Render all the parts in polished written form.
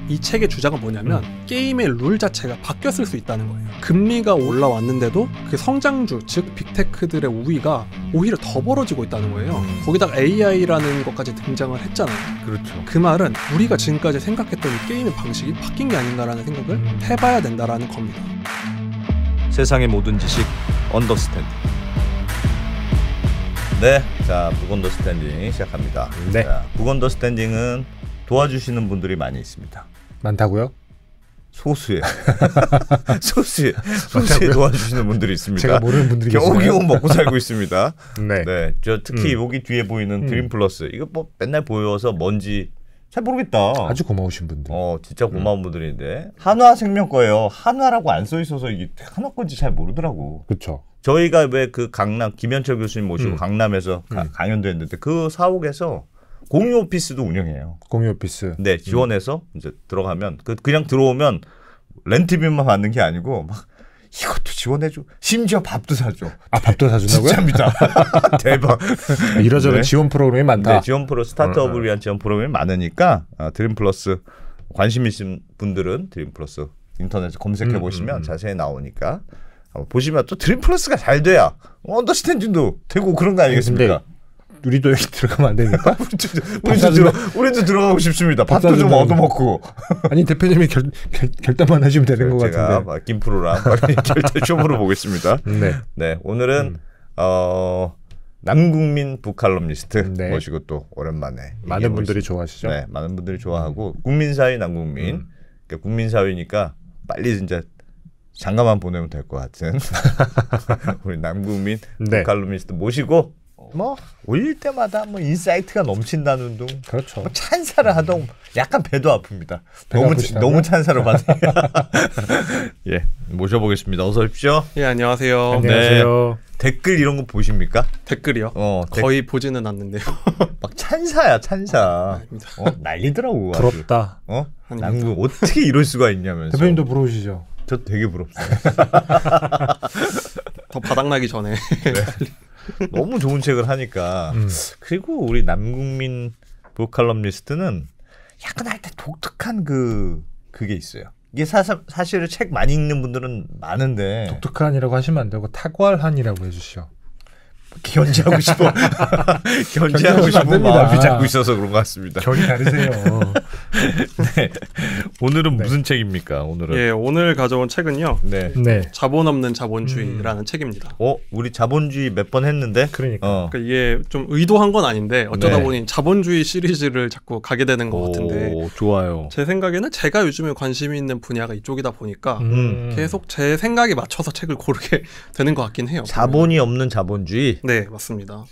이 책의 주장은 뭐냐면 게임의 룰 자체가 바뀌었을 수 있다는 거예요. 금리가 올라왔는데도 그 성장주, 즉 빅테크들의 우위가 오히려 더 벌어지고 있다는 거예요. 거기다가 AI라는 것까지 등장을 했잖아요. 그렇죠. 그 말은 우리가 지금까지 생각했던 이 게임의 방식이 바뀐 게 아닌가라는 생각을 해봐야 된다라는 겁니다. 세상의 모든 지식 언더스탠딩. 네, 자 북언더스탠딩 시작합니다. 네. 자, 북언더스탠딩은 도와주시는 분들이 많이 있습니다. 많다고요? 소수에 소수에 도와주시는 분들이 있습니다. 제가 모르는 분들이 겨우겨우 먹고 살고 있습니다. 네. 네, 저 특히 여기 뒤에 보이는 드림 플러스 이거 뭐 맨날 보여서 뭔지 잘 모르겠다. 아주 고마우신 분들. 진짜 고마운 분들인데 한화생명 거예요. 한화라고 안 써 있어서 이게 한화 건지 잘 모르더라고. 그렇죠. 저희가 왜 그 강남 김현철 교수님 모시고 강남에서 강연도 했는데 그 사옥에서 공유 오피스도 운영해요. 공유 오피스. 네, 지원해서 이제 들어가면 그냥 들어오면 렌트비만 받는 게 아니고 막 이것도 지원해줘. 심지어 밥도 사줘. 아, 밥도 사준다고요? 진짜입니다. 대박. 이러저런 네. 지원 프로그램이 많다. 네, 지원 프로 스타트업을 위한 지원 프로그램이 많으니까 드림 플러스 관심 있으신 분들은 드림 플러스 인터넷에 검색해 보시면 자세히 나오니까 보시면 또 드림 플러스가 잘 돼야 언더스탠딩도 되고 그런 거 아니겠습니까? 우리도 여기 들어가면 안 됩니까? 우리도 들어가고 싶습니다. 밥도 좀 얻어먹고. 아니 대표님이 결단만 하시면 되는 것 제가 같은데. 김프로랑 결단 쇼부로 보겠습니다. 네. 네, 오늘은 남국민 북칼럼니스트 네. 모시고 또 오랜만에 많은 분들이 좋아하시죠? 네, 많은 분들이 좋아하고 국민사위 남국민. 그러니까 국민사위니까 빨리 진짜 장가만 보내면 될 것 같은 우리 남국민 네. 북칼럼니스트 모시고 뭐 올릴 때마다 뭐 인사이트가 넘친다는 둥, 그렇죠. 뭐 찬사를 하던 약간 배도 아픕니다. 배가 너무 찬사를 받네요. 예, 모셔보겠습니다. 어서 오십시오. 예, 안녕하세요. 안녕하세요. 네. 댓글 이런 거 보십니까? 댓글이요? 거의 보지는 않는데요. 막 찬사야 찬사. 아닙니다. 난리더라고. 아주. 부럽다. 남국 어떻게 이럴 수가 있냐면서. 대표님도 부러우시죠? 저 되게 부럽습니다. 더 바닥나기 전에. 네. 너무 좋은 책을 하니까. 그리고 우리 남국민 북칼럼니스트는 약간 할 때 독특한 그게 있어요. 이게 사실 책 많이 읽는 분들은 많은데 독특한이라고 하시면 안 되고 탁월한이라고 해주시오. 견제하고 싶어. 견제하고 싶은 마음이 자꾸 있어서 그런 것 같습니다. 결이 다르세요. 네. 오늘은 무슨 책입니까? 예, 오늘 가져온 책은요. 네. 자본 없는 자본주의라는 책입니다. 우리 자본주의 몇 번 했는데. 그러니까. 그러니까 이게 좀 의도한 건 아닌데 어쩌다 보니 자본주의 시리즈를 자꾸 가게 되는 것 같은데. 좋아요. 제 생각에는 제가 요즘에 관심이 있는 분야가 이쪽이다 보니까 계속 제 생각에 맞춰서 책을 고르게 되는 것 같긴 해요. 자본이 없는 자본주의. 네, 맞습니다.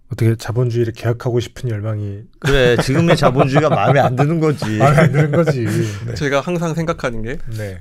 어떻게 자본주의를 개혁하고 싶은 열망이. 그래, 지금의 자본주의가 마음에 안 드는 거지. 마음에 안 드는 거지. 네. 제가 항상 생각하는 게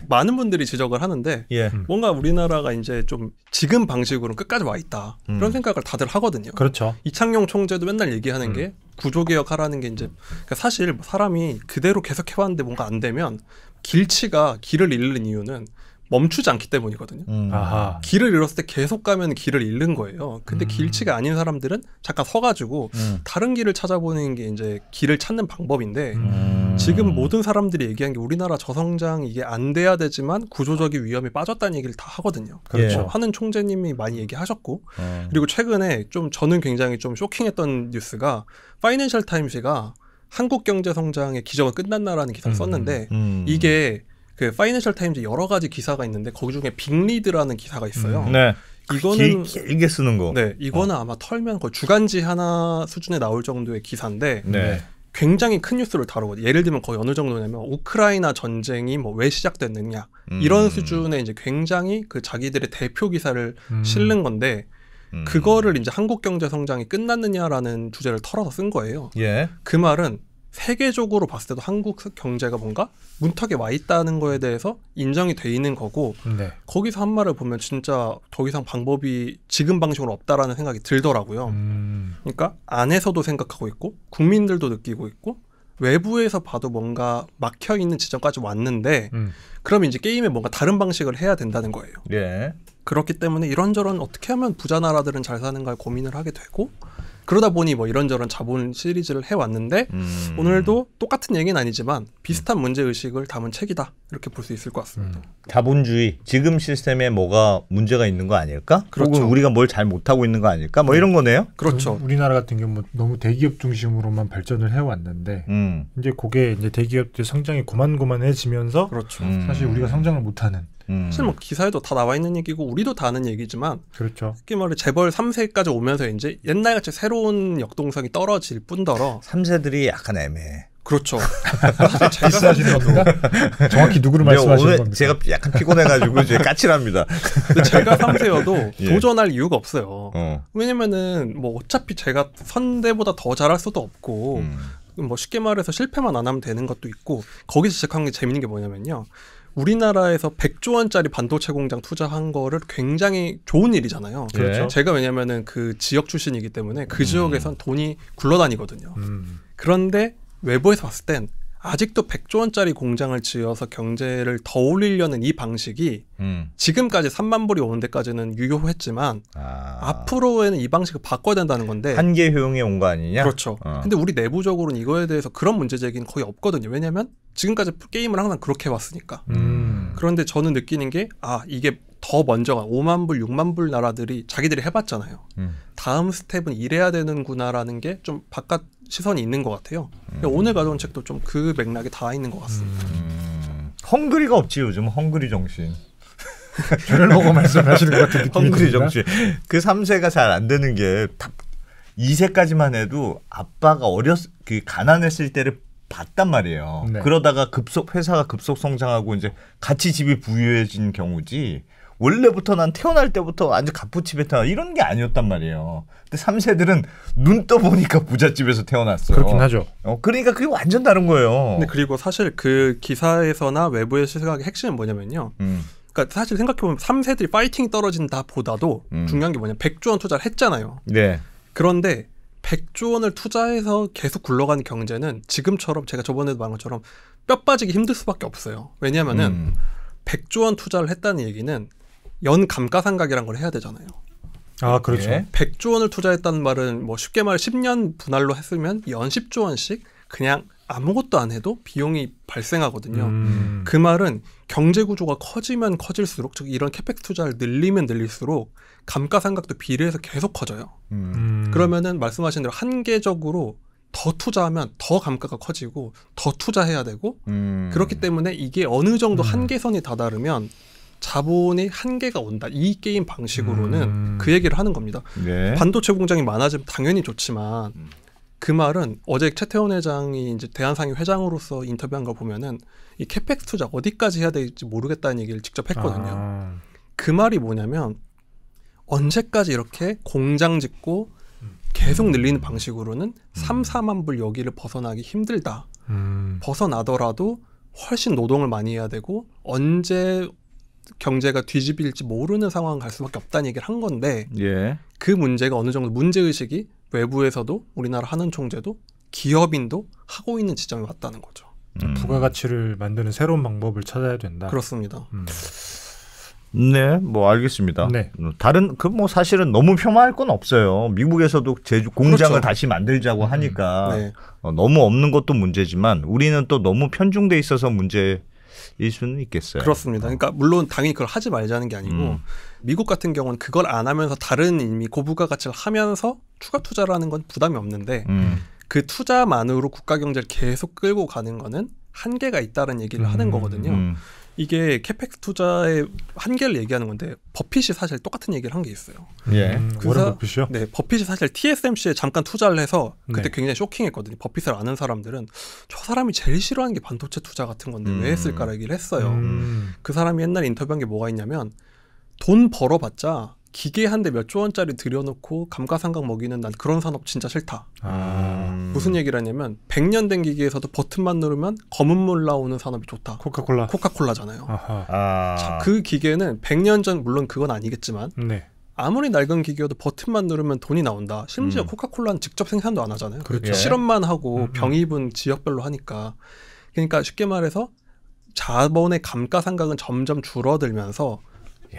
많은 분들이 지적을 하는데 뭔가 우리나라가 이제 좀 지금 방식으로 끝까지 와 있다. 그런 생각을 다들 하거든요. 그렇죠. 이창용 총재도 맨날 얘기하는 게 구조개혁하라는 게 이제 그러니까 사실 사람이 그대로 계속 해왔는데 뭔가 안 되면 길을 잃는 이유는 멈추지 않기 때문이거든요. 아하. 길을 잃었을 때 계속 가면 길을 잃는 거예요. 근데 길치가 아닌 사람들은 잠깐 서가지고 다른 길을 찾아보는 게 이제 길을 찾는 방법인데 지금 모든 사람들이 얘기한 게 우리나라 저성장 이게 안 돼야 되지만 구조적인 위험에 빠졌다는 얘기를 다 하거든요. 그렇죠. 하는 총재님이 많이 얘기하셨고 그리고 최근에 좀 저는 굉장히 좀 쇼킹했던 뉴스가 파이낸셜 타임스가 한국 경제 성장의 기적은 끝났나라는 기사를 썼는데 이게 그 파이낸셜 타임즈 여러 가지 기사가 있는데 거기 중에 빅리드라는 기사가 있어요. 네. 이거는 길게 쓰는 거. 네, 이거는 아마 털면 거의 주간지 하나 수준에 나올 정도의 기사인데 네. 굉장히 큰 뉴스를 다루거든요. 예를 들면 거의 어느 정도냐면 우크라이나 전쟁이 뭐 왜 시작됐느냐 이런 수준의 이제 굉장히 그 자기들의 대표 기사를 실는 건데 그거를 이제 한국 경제 성장이 끝났느냐라는 주제를 털어서 쓴 거예요. 예. 그 말은 세계적으로 봤을 때도 한국 경제가 뭔가 문턱에 와 있다는 거에 대해서 인정이 돼 있는 거고 거기서 한 말을 보면 진짜 더 이상 방법이 지금 방식으로 없다라는 생각이 들더라고요. 그러니까 안에서도 생각하고 있고 국민들도 느끼고 있고 외부에서 봐도 뭔가 막혀있는 지점까지 왔는데 그러면 이제 게임에 뭔가 다른 방식을 해야 된다는 거예요. 예. 그렇기 때문에 이런저런 어떻게 하면 부자 나라들은 잘 사는가 고민을 하게 되고 그러다 보니 뭐 이런저런 자본 시리즈를 해왔는데 오늘도 똑같은 얘기는 아니지만 비슷한 문제의식을 담은 책이다 이렇게 볼 수 있을 것 같습니다. 자본주의 지금 시스템에 뭐가 문제가 있는 거 아닐까? 그렇죠. 혹은 우리가 뭘 잘 못하고 있는 거 아닐까? 뭐 이런 거네요. 그렇죠. 우리나라 같은 경우 너무 대기업 중심으로만 발전을 해왔는데 이제 그게 이제 대기업들 성장이 고만고만해지면서 그렇죠. 사실 우리가 성장을 못하는. 사실 뭐 기사에도 다 나와 있는 얘기고 우리도 다 아는 얘기지만 그렇죠. 특히 말해 재벌 3세까지 오면서 이제 옛날같이 새로운 역동성이 떨어질 뿐더러 3세들이 약간 애매해. 그렇죠. 사실 제가 비싸시는 겁니다. 정확히 누구를 말씀하시는 오늘 겁니까? 제가 약간 피곤해가지고 이제 까칠합니다. 근데 제가 3세여도 예. 도전할 이유가 없어요. 왜냐면은 뭐 어차피 제가 선대보다 더 잘할 수도 없고 뭐 쉽게 말해서 실패만 안 하면 되는 것도 있고 거기서 시작한 게 재밌는 게 뭐냐면요. 우리나라에서 100조 원짜리 반도체 공장 투자한 거를 굉장히 좋은 일이잖아요. 그렇죠. 제가 왜냐면은 그 지역 출신이기 때문에 그 지역에선 돈이 굴러다니거든요. 그런데 외부에서 봤을 땐 아직도 100조 원짜리 공장을 지어서 경제를 더 올리려는 이 방식이 지금까지 3만 불이 오는 데까지는 유효했지만 앞으로에는 이 방식을 바꿔야 된다는 건데 한계 효용이 온 거 아니냐? 그렇죠. 근데 우리 내부적으로는 이거에 대해서 그런 문제 제기는 거의 없거든요. 왜냐하면 지금까지 게임을 항상 그렇게 해왔으니까. 그런데 저는 느끼는 게 이게 더 먼저가 5만 불, 6만 불 나라들이 자기들이 해봤잖아요. 다음 스텝은 이래야 되는구나라는 게 좀 바깥 시선이 있는 것 같아요. 오늘 가져온 책도 좀 그 맥락에 다 있는 것 같습니다. 헝그리가 없지 요즘 헝그리 정신. 저를 보고 말씀하시는 것 같은 느낌이 헝그리 듭니다. 정신. 그 3세가 잘 안 되는 게 2세까지만 해도 아빠가 그 가난했을 때를 봤단 말이에요. 네. 그러다가 회사가 급속 성장하고 이제 같이 집이 부유해진 경우지. 원래부터 난 태어날 때부터 완전 갑부집에 태어나 이런 게 아니었단 말이에요. 근데 3세들은 눈 떠보니까 부잣집에서 태어났어요. 그렇긴 하죠. 그러니까 그게 완전 다른 거예요. 근데 그리고 사실 그 기사에서나 외부의 시각의 핵심은 뭐냐면요. 그러니까 사실 생각해보면 3세들이 파이팅이 떨어진다 보다도 중요한 게 뭐냐면 100조 원 투자를 했잖아요. 네. 그런데 100조 원을 투자해서 계속 굴러가는 경제는 지금처럼 제가 저번에도 말한 것처럼 뼈 빠지기 힘들 수밖에 없어요. 왜냐하면은 100조 원 투자를 했다는 얘기는 연 감가상각이란 걸 해야 되잖아요. 그렇죠. 네. 100조 원을 투자했다는 말은 뭐 쉽게 말해 10년 분할로 했으면 연 10조 원씩 그냥 아무것도 안 해도 비용이 발생하거든요. 그 말은 경제 구조가 커지면 커질수록 즉 이런 캐펙 투자를 늘리면 늘릴수록 감가상각도 비례해서 계속 커져요. 그러면은 말씀하신 대로 한계적으로 더 투자하면 더 감가가 커지고 더 투자해야 되고 그렇기 때문에 이게 어느 정도 한계선이 다다르면 자본의 한계가 온다. 이 게임 방식으로는 그 얘기를 하는 겁니다. 네. 반도체 공장이 많아지면 당연히 좋지만 그 말은 어제 최태원 회장이 이제 대한상인 회장으로서 인터뷰한 걸 보면은 이 캐펙스 투자 어디까지 해야 될지 모르겠다는 얘기를 직접 했거든요. 그 말이 뭐냐면 언제까지 이렇게 공장 짓고 계속 늘리는 방식으로는 3, 4만 불 여기를 벗어나기 힘들다. 벗어나더라도 훨씬 노동을 많이 해야 되고 언제 경제가 뒤집힐지 모르는 상황 갈 수밖에 없다는 얘기를 한 건데 예. 그 문제가 어느 정도 문제의식이 외부에서도 우리나라 하는 총재도 기업인도 하고 있는 지점에 왔다는 거죠. 부가가치를 만드는 새로운 방법을 찾아야 된다. 그렇습니다. 네, 뭐 알겠습니다. 네. 다른 뭐 사실은 너무 혐오할 건 없어요. 미국에서도 제주 공장을 그렇죠. 다시 만들자고 하니까 네. 너무 없는 것도 문제지만 우리는 또 너무 편중돼 있어서 문제일 수는 있겠어요. 그렇습니다. 그러니까 물론 당연히 그걸 하지 말자는 게 아니고 미국 같은 경우는 그걸 안 하면서 다른 이미 고부가 가치를 하면서 추가 투자를 하는 건 부담이 없는데 그 투자만으로 국가 경제를 계속 끌고 가는 거는 한계가 있다는 얘기를 하는 거거든요. 이게 캐펙스 투자의 한계를 얘기하는 건데 버핏이 사실 똑같은 얘기를 한 게 있어요. 예. 워런 버핏이요? 네, 버핏이 사실 TSMC에 잠깐 투자를 해서 그때 네. 굉장히 쇼킹했거든요. 버핏을 아는 사람들은 저 사람이 제일 싫어하는 게 반도체 투자 같은 건데 왜 했을까라는 얘기를 했어요. 그 사람이 옛날에 인터뷰한 게 뭐가 있냐면 돈 벌어봤자 기계 한 대 몇 조 원짜리 들여놓고 감가상각 먹이는 난 그런 산업 진짜 싫다. 무슨 얘기를 하냐면 100년 된 기계에서도 버튼만 누르면 검은 물 나오는 산업이 좋다. 코카콜라. 코카콜라잖아요. 아하. 자, 그 기계는 100년 전 물론 그건 아니겠지만 네. 아무리 낡은 기계여도 버튼만 누르면 돈이 나온다. 심지어 코카콜라는 직접 생산도 안 하잖아요. 그렇죠. 실험만 하고 병입은 지역별로 하니까. 그러니까 쉽게 말해서 자본의 감가상각은 점점 줄어들면서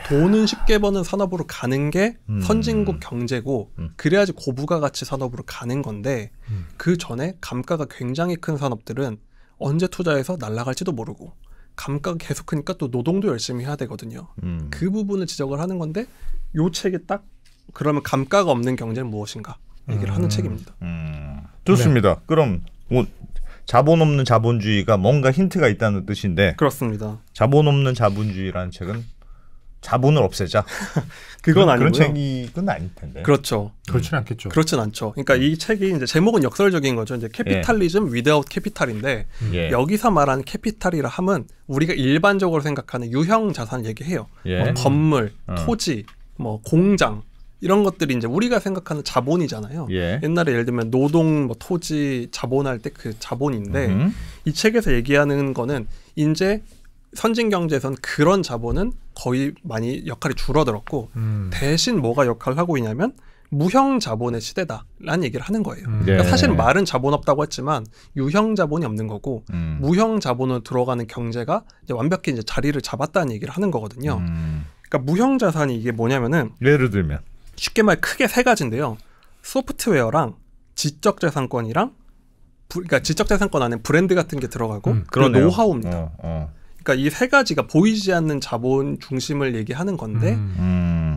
돈은 쉽게 버는 산업으로 가는 게 선진국 경제고 그래야지 고부가가치 산업으로 가는 건데 그 전에 감가가 굉장히 큰 산업들은 언제 투자해서 날아갈지도 모르고 감가가 계속 크니까 또 노동도 열심히 해야 되거든요. 그 부분을 지적을 하는 건데 요 책이 딱 그러면 감가가 없는 경제는 무엇인가 얘기를 하는 책입니다. 좋습니다. 네. 그럼 자본 없는 자본주의가 뭔가 힌트가 있다는 뜻인데 그렇습니다. 자본 없는 자본주의라는 책은 자본을 없애자. 그건 아니고요. 그런 책은 아닐 텐데. 그렇죠. 그렇진 않겠죠. 그렇진 않죠. 그러니까 이 책이 이제 제목은 역설적인 거죠. 이제 캐피탈리즘 without 캐피탈인데 여기서 말하는 캐피탈이라 함은 우리가 일반적으로 생각하는 유형 자산 얘기해요. 뭐 건물, 토지, 뭐 공장 이런 것들이 이제 우리가 생각하는 자본이잖아요. 옛날에 예를 들면 노동, 뭐 토지, 자본할 때 그 자본인데 이 책에서 얘기하는 거는 이제 선진 경제에서는 그런 자본은 거의 많이 역할이 줄어들었고 대신 뭐가 역할을 하고 있냐면 무형 자본의 시대다라는 얘기를 하는 거예요. 그러니까 사실은 말은 자본 없다고 했지만 유형 자본이 없는 거고 무형 자본으로 들어가는 경제가 이제 완벽히 이제 자리를 잡았다는 얘기를 하는 거거든요. 그러니까 무형 자산이 이게 뭐냐면은 예를 들면 쉽게 말 크게 세 가지인데요. 소프트웨어랑 지적 재산권이랑 그러니까 지적 재산권 안에 브랜드 같은 게 들어가고 그리고 노하우입니다. 그러니까 이 세 가지가 보이지 않는 자본 중심을 얘기하는 건데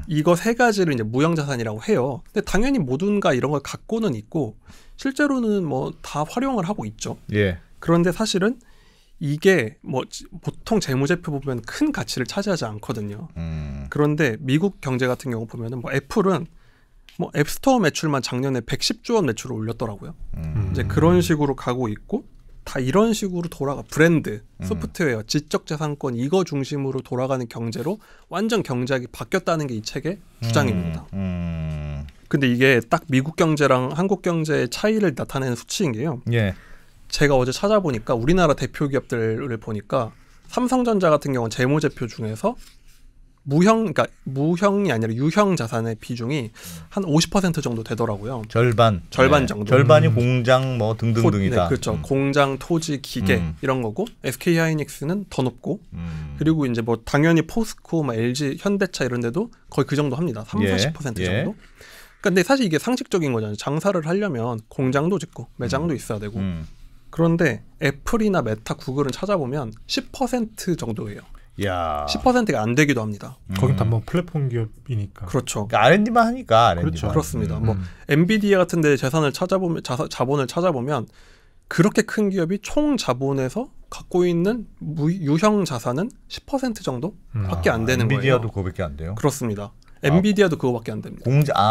이거 세 가지를 이제 무형자산이라고 해요. 근데 당연히 모든가 이런 걸 갖고는 있고 실제로는 뭐 다 활용을 하고 있죠. 그런데 사실은 이게 뭐 보통 재무제표 보면 큰 가치를 차지하지 않거든요. 그런데 미국 경제 같은 경우 보면은 뭐 애플은 뭐 앱스토어 매출만 작년에 110조 원 매출을 올렸더라고요. 이제 그런 식으로 가고 있고 다 이런 식으로 돌아가 브랜드, 소프트웨어, 지적재산권 이거 중심으로 돌아가는 경제로 완전 경제학이 바뀌었다는 게 이 책의 주장입니다. 근데 이게 딱 미국 경제랑 한국 경제의 차이를 나타내는 수치인 게요. 제가 어제 찾아보니까 우리나라 대표 기업들을 보니까 삼성전자 같은 경우는 재무제표 중에서 그러니까 무형이 아니라 유형 자산의 비중이 한 50% 정도 되더라고요. 절반 정도. 절반이 공장 뭐 등등등이다. 네, 그렇죠. 공장, 토지, 기계 이런 거고 SK 하이닉스는 더 높고 그리고 이제 뭐 당연히 포스코, 뭐 LG, 현대차 이런 데도 거의 그 정도 합니다. 30-40% 정도. 근데 사실 이게 상식적인 거잖아요. 장사를 하려면 공장도 짓고 매장도 있어야 되고. 그런데 애플이나 메타, 구글은 찾아보면 10% 정도예요. 10%가 안 되기도 합니다. 거긴 다 뭐 플랫폼 기업이니까. 그렇죠. 그러니까 R&D만 하니까. 그렇죠. 그렇습니다. 뭐 엔비디아 같은 데 재산을 찾아보면 자본을 찾아보면 그렇게 큰 기업이 총 자본에서 갖고 있는 유형 자산은 10% 정도밖에 안 되는 거예요. 엔비디아도 그거밖에 안 돼요? 그렇습니다. 엔비디아도 그거밖에 안 됩니다.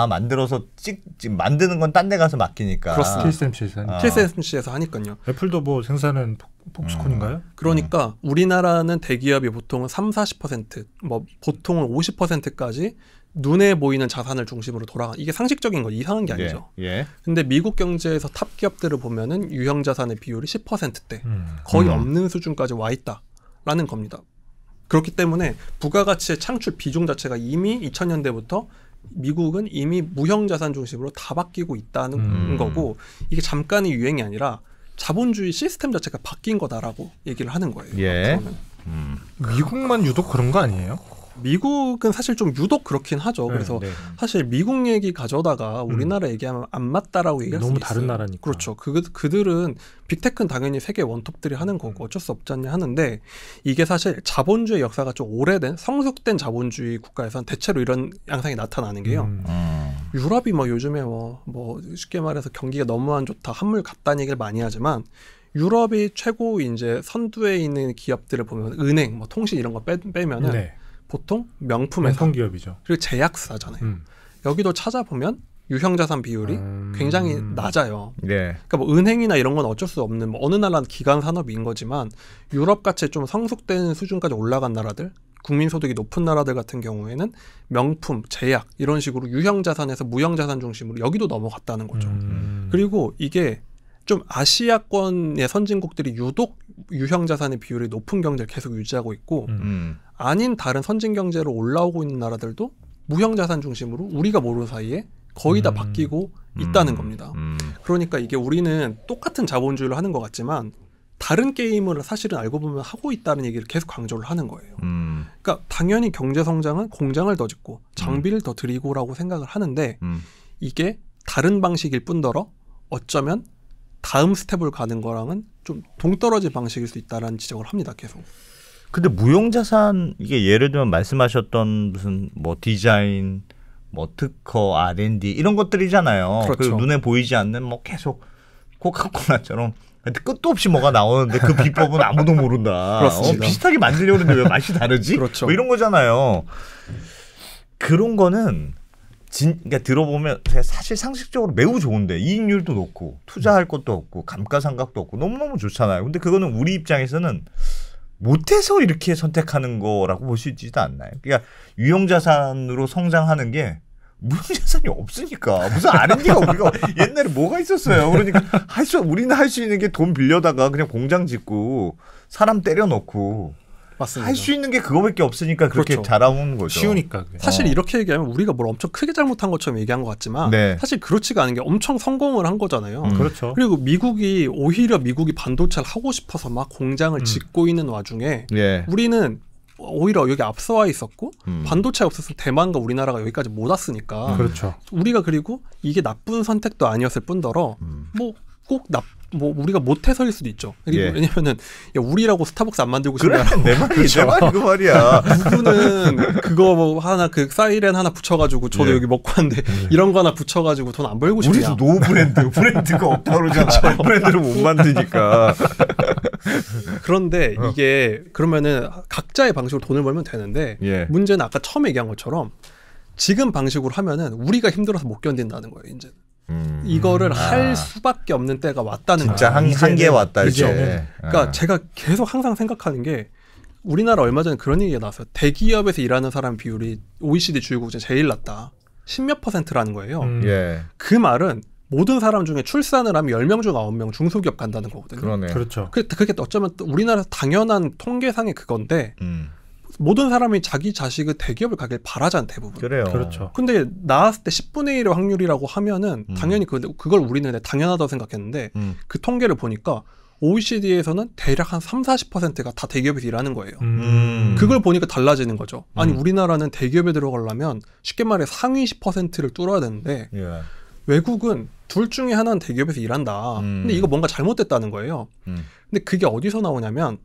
만들어서 지금 만드는 건 딴 데 가서 맡기니까. 그렇습니다. TSMC에서 TSMC에서 하니까요. 애플도 뭐 생산은 폭스콘인가요? 그러니까 우리나라는 대기업이 보통은 30-40%, 뭐 보통은 50%까지 눈에 보이는 자산을 중심으로 돌아가. 이게 상식적인 거 이상한 게 아니죠. 근데 미국 경제에서 탑 기업들을 보면은 유형 자산의 비율이 10%대, 거의 없는 수준까지 와 있다라는 겁니다. 그렇기 때문에 부가가치의 창출 비중 자체가 이미 2000년대부터 미국은 이미 무형자산 중심으로 다 바뀌고 있다는 거고 이게 잠깐의 유행이 아니라 자본주의 시스템 자체가 바뀐 거다라고 얘기를 하는 거예요. 미국만 유독 그런 거 아니에요? 미국은 사실 좀 유독 그렇긴 하죠. 그래서 사실 미국 얘기 가져다가 우리나라 얘기하면 안 맞다라고 얘기할 수 있어요. 너무 다른 나라니까. 그렇죠. 그들은 빅테크는 당연히 세계 원톱들이 하는 거고 어쩔 수 없지 않냐 하는데 이게 사실 자본주의 역사가 좀 오래된 성숙된 자본주의 국가에서는 대체로 이런 양상이 나타나는 게요. 유럽이 뭐 요즘에 뭐 쉽게 말해서 경기가 너무 안 좋다, 한물 갔다는 얘기를 많이 하지만 유럽이 최고 이제 선두에 있는 기업들을 보면 은행, 뭐 통신 이런 거 빼면은 보통 명품 회사 기업이죠. 그리고 제약사잖아요. 여기도 찾아보면 유형자산 비율이 굉장히 낮아요. 그러니까 뭐 은행이나 이런 건 어쩔 수 없는 뭐 어느 나라는 기간 산업인 거지만 유럽 같이 좀 성숙된 수준까지 올라간 나라들, 국민소득이 높은 나라들 같은 경우에는 명품, 제약 이런 식으로 유형자산에서 무형자산 중심으로 여기도 넘어갔다는 거죠. 그리고 이게 좀 아시아권의 선진국들이 유독 유형자산의 비율이 높은 경제를 계속 유지하고 있고 아닌 다른 선진 경제로 올라오고 있는 나라들도 무형자산 중심으로 우리가 모르는 사이에 거의 다 바뀌고 있다는 겁니다. 그러니까 이게 우리는 똑같은 자본주의를 하는 것 같지만 다른 게임을 사실은 알고 보면 하고 있다는 얘기를 계속 강조를 하는 거예요. 그러니까 당연히 경제 성장은 공장을 더 짓고 장비를 더 들이고라고 생각을 하는데 이게 다른 방식일 뿐더러 어쩌면 다음 스텝을 가는 거랑은 좀 동떨어진 방식일 수 있다라는 지적을 합니다. 계속. 근데 무형자산 이게 예를 들면 말씀하셨던 무슨 뭐 디자인, 뭐 특허, R&D 이런 것들이잖아요. 그렇죠. 그리고 눈에 보이지 않는 뭐 계속 코카콜라처럼 끝도 없이 뭐가 나오는데 그 비법은 아무도 모른다. 비슷하게 만들려고 하는데 왜 맛이 다르지? 그렇죠. 뭐 이런 거잖아요. 그런 거는 그러니까 들어보면 사실 상식적으로 매우 좋은데 이익률도 높고 투자할 것도 없고 감가상각도 없고 너무너무 좋잖아요. 근데 그거는 우리 입장에서는 못해서 이렇게 선택하는 거라고 볼 수 있지도 않나요? 그러니까 유형자산으로 성장하는 게 무형자산이 없으니까 무슨 R&D가 우리가 옛날에 뭐가 있었어요. 그러니까 우리는 할 수 있는 게 돈 빌려다가 그냥 공장 짓고 사람 때려넣고 맞습니다. 할 수 있는 게 그거밖에 없으니까 그렇게 그렇죠. 자라오는 거죠. 쉬우니까. 사실 이렇게 얘기하면 우리가 뭘 엄청 크게 잘못한 것처럼 얘기한 것 같지만 네. 사실 그렇지가 않은 게 엄청 성공을 한 거잖아요. 그렇죠. 그리고 미국이 반도체를 하고 싶어서 막 공장을 짓고 있는 와중에 예. 우리는 오히려 여기 앞서와 있었고 반도체가 없었으면 대만과 우리나라가 여기까지 못 왔으니까 그렇죠. 우리가 그리고 이게 나쁜 선택도 아니었을 뿐더러 뭐 우리가 못해서일 수도 있죠. 예. 왜냐면은 우리라고 스타벅스 안 만들고 싶냐? 그래 내 말이 내 말이 그 말이야. 누구는 그거 뭐 하나 그 사이렌 하나 붙여가지고 저도 예. 여기 먹고 왔는데 이런 거 하나 붙여가지고 돈 안 벌고 싶냐? 우리도 노 브랜드가 없다 그러잖아. 그렇죠. 브랜드를 못 만드니까. 그런데 이게 그러면은 각자의 방식으로 돈을 벌면 되는데 예. 문제는 아까 처음 얘기한 것처럼 지금 방식으로 하면은 우리가 힘들어서 못 견딘다는 거예요. 이제 이거를 할 수밖에 없는 때가 왔다는 진짜 거예요. 한계에 왔다 이제. 이제. 그러니까 제가 계속 항상 생각하는 게 우리나라 얼마 전에 그런 얘기가 나왔어요. 대기업에서 일하는 사람 비율이 OECD 주요국 중에 제일 낮다. 10몇 %라는 거예요. 예. 그 말은 모든 사람 중에 출산을 하면 10명 중 9명 중소기업 간다는 거거든요. 그러네. 그렇죠. 그게 어쩌면 또 우리나라 당연한 통계상의 그건데 모든 사람이 자기 자식은 대기업을 가길 바라잖아 대부분. 그래요. 그렇죠. 근데 나왔을 때 10분의 1의 확률이라고 하면은 당연히 그걸 우리는 당연하다고 생각했는데 그 통계를 보니까 OECD에서는 대략 한 30-40%가 다 대기업에서 일하는 거예요. 그걸 보니까 달라지는 거죠. 아니 우리나라는 대기업에 들어가려면 쉽게 말해 상위 10%를 뚫어야 되는데 예. 외국은 둘 중에 하나는 대기업에서 일한다. 근데 이거 뭔가 잘못됐다는 거예요. 근데 그게 어디서 나오냐면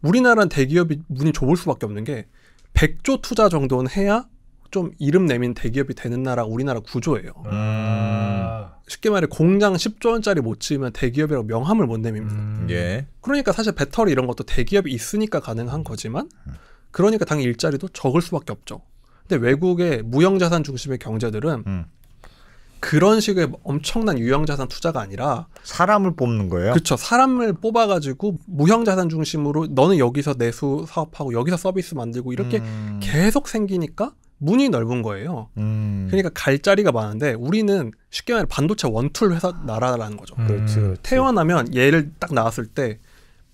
우리나라는 대기업이 문이 좁을 수밖에 없는 게 100조 투자 정도는 해야 좀 이름 내민 대기업이 되는 나라가 우리나라 구조예요. 쉽게 말해 공장 10조 원짜리 못 지으면 대기업이라고 명함을 못 내밉니다. 예. 그러니까 사실 배터리 이런 것도 대기업이 있으니까 가능한 거지만 그러니까 당연히 일자리도 적을 수밖에 없죠. 근데 외국의 무형자산 중심의 경제들은 그런 식의 엄청난 유형자산 투자가 아니라 사람을 뽑는 거예요? 그렇죠. 사람을 뽑아가지고 무형자산 중심으로 너는 여기서 내수 사업하고 여기서 서비스 만들고 이렇게 계속 생기니까 문이 넓은 거예요. 그러니까 갈 자리가 많은데 우리는 쉽게 말해 반도체 원툴 회사 나라라는 거죠. 그렇지. 태어나면 얘를 딱 나왔을 때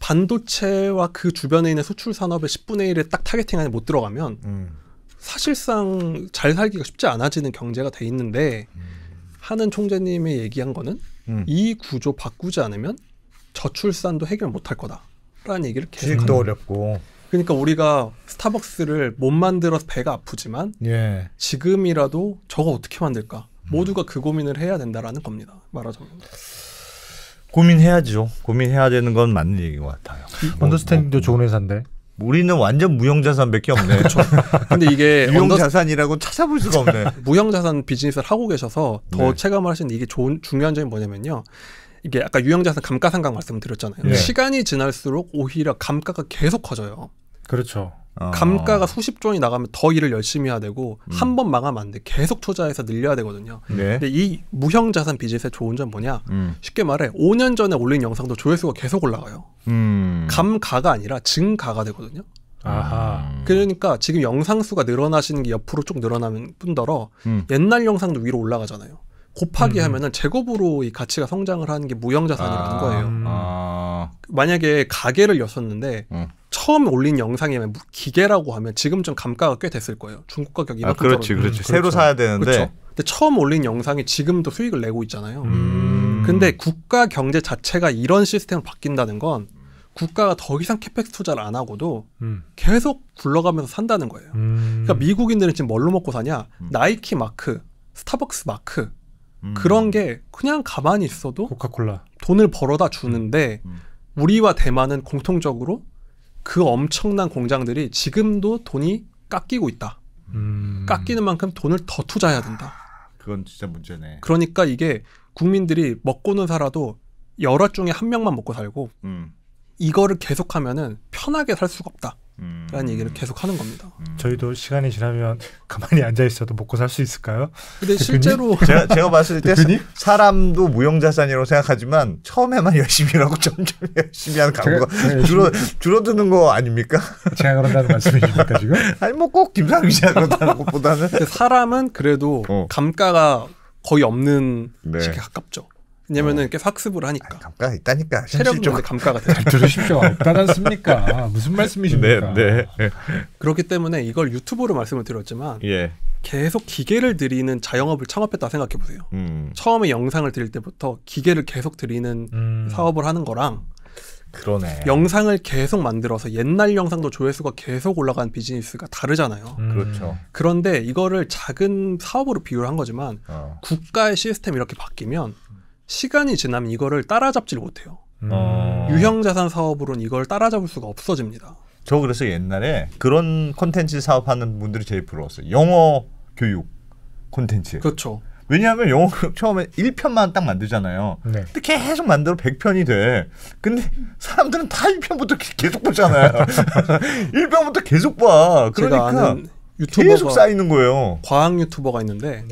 반도체와 그 주변에 있는 수출 산업의 10분의 1에 딱 타겟팅 안에 못 들어가면 사실상 잘 살기가 쉽지 않아지는 경제가 돼 있는데 하는 총재님이 얘기한 거는 이 구조 바꾸지 않으면 저출산도 해결 못할 거다라는 얘기를 계속 수익도 어렵고. 그러니까 우리가 스타벅스를 못 만들어서 배가 아프지만 예. 지금이라도 저거 어떻게 만들까? 모두가 그 고민을 해야 된다라는 겁니다. 말하자면. 고민해야죠. 고민해야 되는 건 맞는 얘기인 것 같아요. 언더스탠딩도 좋은 회사인데. 우리는 완전 무형자산밖에 없네. 그렇죠. 근데 이게 유형자산이라고 찾아볼 수가 없네. 무형자산 비즈니스를 하고 계셔서 더 체감을 하시는 이게 중요한 점이 뭐냐면요. 이게 아까 유형자산 감가상각 말씀드렸잖아요. 네. 시간이 지날수록 오히려 감가가 계속 커져요. 그렇죠. 감가가 수십 조 원이 나가면 더 일을 열심히 해야 되고 한 번 망하면 안 돼. 계속 투자해서 늘려야 되거든요. 네. 근데 이 무형자산 비즈니스의 좋은 점 뭐냐? 쉽게 말해 5년 전에 올린 영상도 조회수가 계속 올라가요. 감가가 아니라 증가가 되거든요. 아하. 그러니까 지금 영상 수가 늘어나시는 게 옆으로 쭉 늘어나면 뿐더러 옛날 영상도 위로 올라가잖아요. 곱하기 하면은 제곱으로 이 가치가 성장을 하는 게 무형자산이라는 거예요. 만약에 가게를 여셨는데 처음 올린 영상이 기계라고 하면 지금 좀 감가가 꽤 됐을 거예요. 중국 가격이 이만큼 그렇지. 새로 사야 되는데. 그렇죠. 근데 처음 올린 영상이 지금도 수익을 내고 있잖아요. 근데 국가 경제 자체가 이런 시스템으로 바뀐다는 건 국가가 더 이상 캐펙스 투자를 안 하고도 계속 굴러가면서 산다는 거예요. 그러니까 미국인들은 지금 뭘로 먹고 사냐? 나이키 마크, 스타벅스 마크 그런 게 그냥 가만히 있어도 코카콜라 돈을 벌어다 주는데 우리와 대만은 공통적으로 그 엄청난 공장들이 지금도 돈이 깎이고 있다. 깎이는 만큼 돈을 더 투자해야 된다. 그건 진짜 문제네. 그러니까 이게 국민들이 먹고는 살아도 여럿 중에 한 명만 먹고 살고 이거를 계속하면은 편하게 살 수가 없다. 라는 얘기를 계속 하는 겁니다. 저희도 시간이 지나면 가만히 앉아 있어도 먹고 살 수 있을까요? 근데 실제로 제가 봤을 때 사람도 무형자산이라고 생각하지만 처음에만 열심히 일하고 점점 열심히 하는 강도가 줄어드는 거 아닙니까? 제가 그런다는 말씀이십니까 지금? 아니 뭐 꼭 김상희 기자 그런다는 것보다는 사람은 그래도 감가가 거의 없는 네. 식에 가깝죠. 왜냐면은 계속 학습을 하니까. 감가가 있다니까. 체력은 근데 감가가 되죠. 들으십시오. 없다는 않습니까? 무슨 말씀이십니까? 네. 그렇기 때문에 이걸 유튜브로 말씀을 드렸지만 예. 계속 기계를 들이는 자영업을 창업했다 생각해 보세요. 처음에 영상을 드릴 때부터 기계를 계속 들이는 사업을 하는 거랑 그러네. 영상을 계속 만들어서 옛날 영상도 조회수가 계속 올라가는 비즈니스가 다르잖아요. 그렇죠. 그런데 이거를 작은 사업으로 비유를 한 거지만 국가의 시스템이 이렇게 바뀌면 시간이 지나면 이거를 따라잡지를 못해요. 유형자산 사업으로는 이걸 따라잡을 수가 없어집니다. 저 그래서 옛날에 그런 콘텐츠 사업하는 분들이 제일 부러웠어요. 영어 교육 콘텐츠. 그렇죠. 왜냐하면 영어 교육 처음에 1편만 딱 만들잖아요. 네. 근데 계속 만들어 100편이 돼. 근데 사람들은 다 1편부터 계속 보잖아요. 1편부터 계속 봐. 제가 그러니까 아는 유튜버가 계속 쌓이는 거예요. 과학 유튜버가 있는데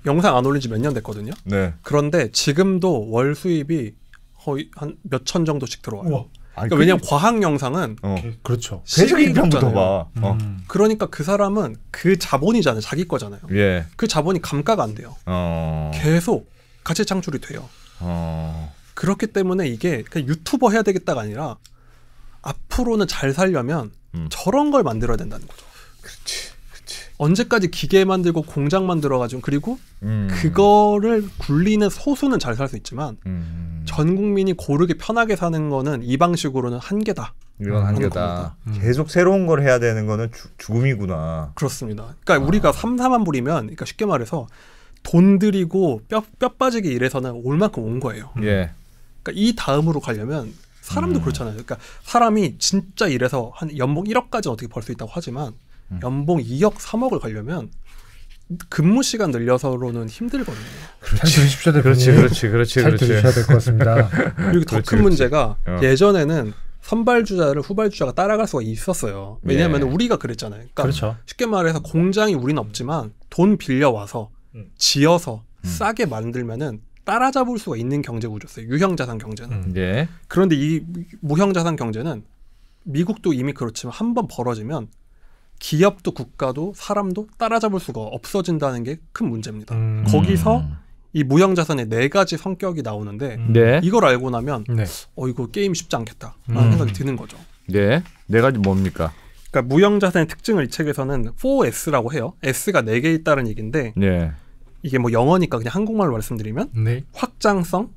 영상 안 올린 지 몇 년 됐거든요. 네. 그런데 지금도 월 수입이 거의 한 몇천 정도씩 들어와요. 아니, 그러니까 왜냐면 과학 영상은 그렇죠. 계속 1편부터 봐. 그러니까 그 사람은 그 자본이잖아요. 자기 거잖아요. 예. 그 자본이 감가가 안 돼요. 계속 가치 창출이 돼요. 그렇기 때문에 이게 그냥 유튜버 해야 되겠다가 아니라 앞으로는 잘 살려면 저런 걸 만들어야 된다는 거죠. 그렇지. 언제까지 기계 만들고 공장 만들어가지고 그리고 그거를 굴리는 소수는 잘 살 수 있지만 전 국민이 고르게 편하게 사는 거는 이 방식으로는 한계다. 이건 한계다. 계속 새로운 걸 해야 되는 거는 죽음이구나. 그렇습니다. 그러니까 우리가 삼삼한 부리면 그러니까 쉽게 말해서 돈 들이고 뼈 빠지게 일해서는 올 만큼 온 거예요. 예. 그러니까 이 다음으로 가려면 사람도 그렇잖아요. 그러니까 사람이 진짜 일해서 한 연봉 1억까지 어떻게 벌 수 있다고 하지만 연봉 2억, 3억을 가려면 근무 시간 늘려서로는 힘들거든요. 잘 들으십시오, 대표님. 그렇지. 잘 들으셔야 될 것 같습니다. 그리고 더 큰 문제가 예전에는 선발주자를 후발주자가 따라갈 수가 있었어요. 왜냐하면 우리가 그랬잖아요. 그러니까 그렇죠. 쉽게 말해서 공장이 우리는 없지만 돈 빌려와서 지어서 싸게 만들면은 따라잡을 수가 있는 경제 구조였어요. 유형자산 경제는. 예. 그런데 이 무형자산 경제는 미국도 이미 그렇지만 한번 벌어지면 기업도 국가도 사람도 따라잡을 수가 없어진다는 게 큰 문제입니다. 거기서 이 무형자산의 4가지 성격이 나오는데 이걸 알고 나면 이거 게임 쉽지 않겠다라는 생각이 드는 거죠. 네. 4가지 뭡니까? 그러니까 무형자산의 특징을 이 책에서는 4S라고 해요. S가 4개 있다는 얘기인데 이게 뭐 영어니까 그냥 한국말로 말씀드리면 확장성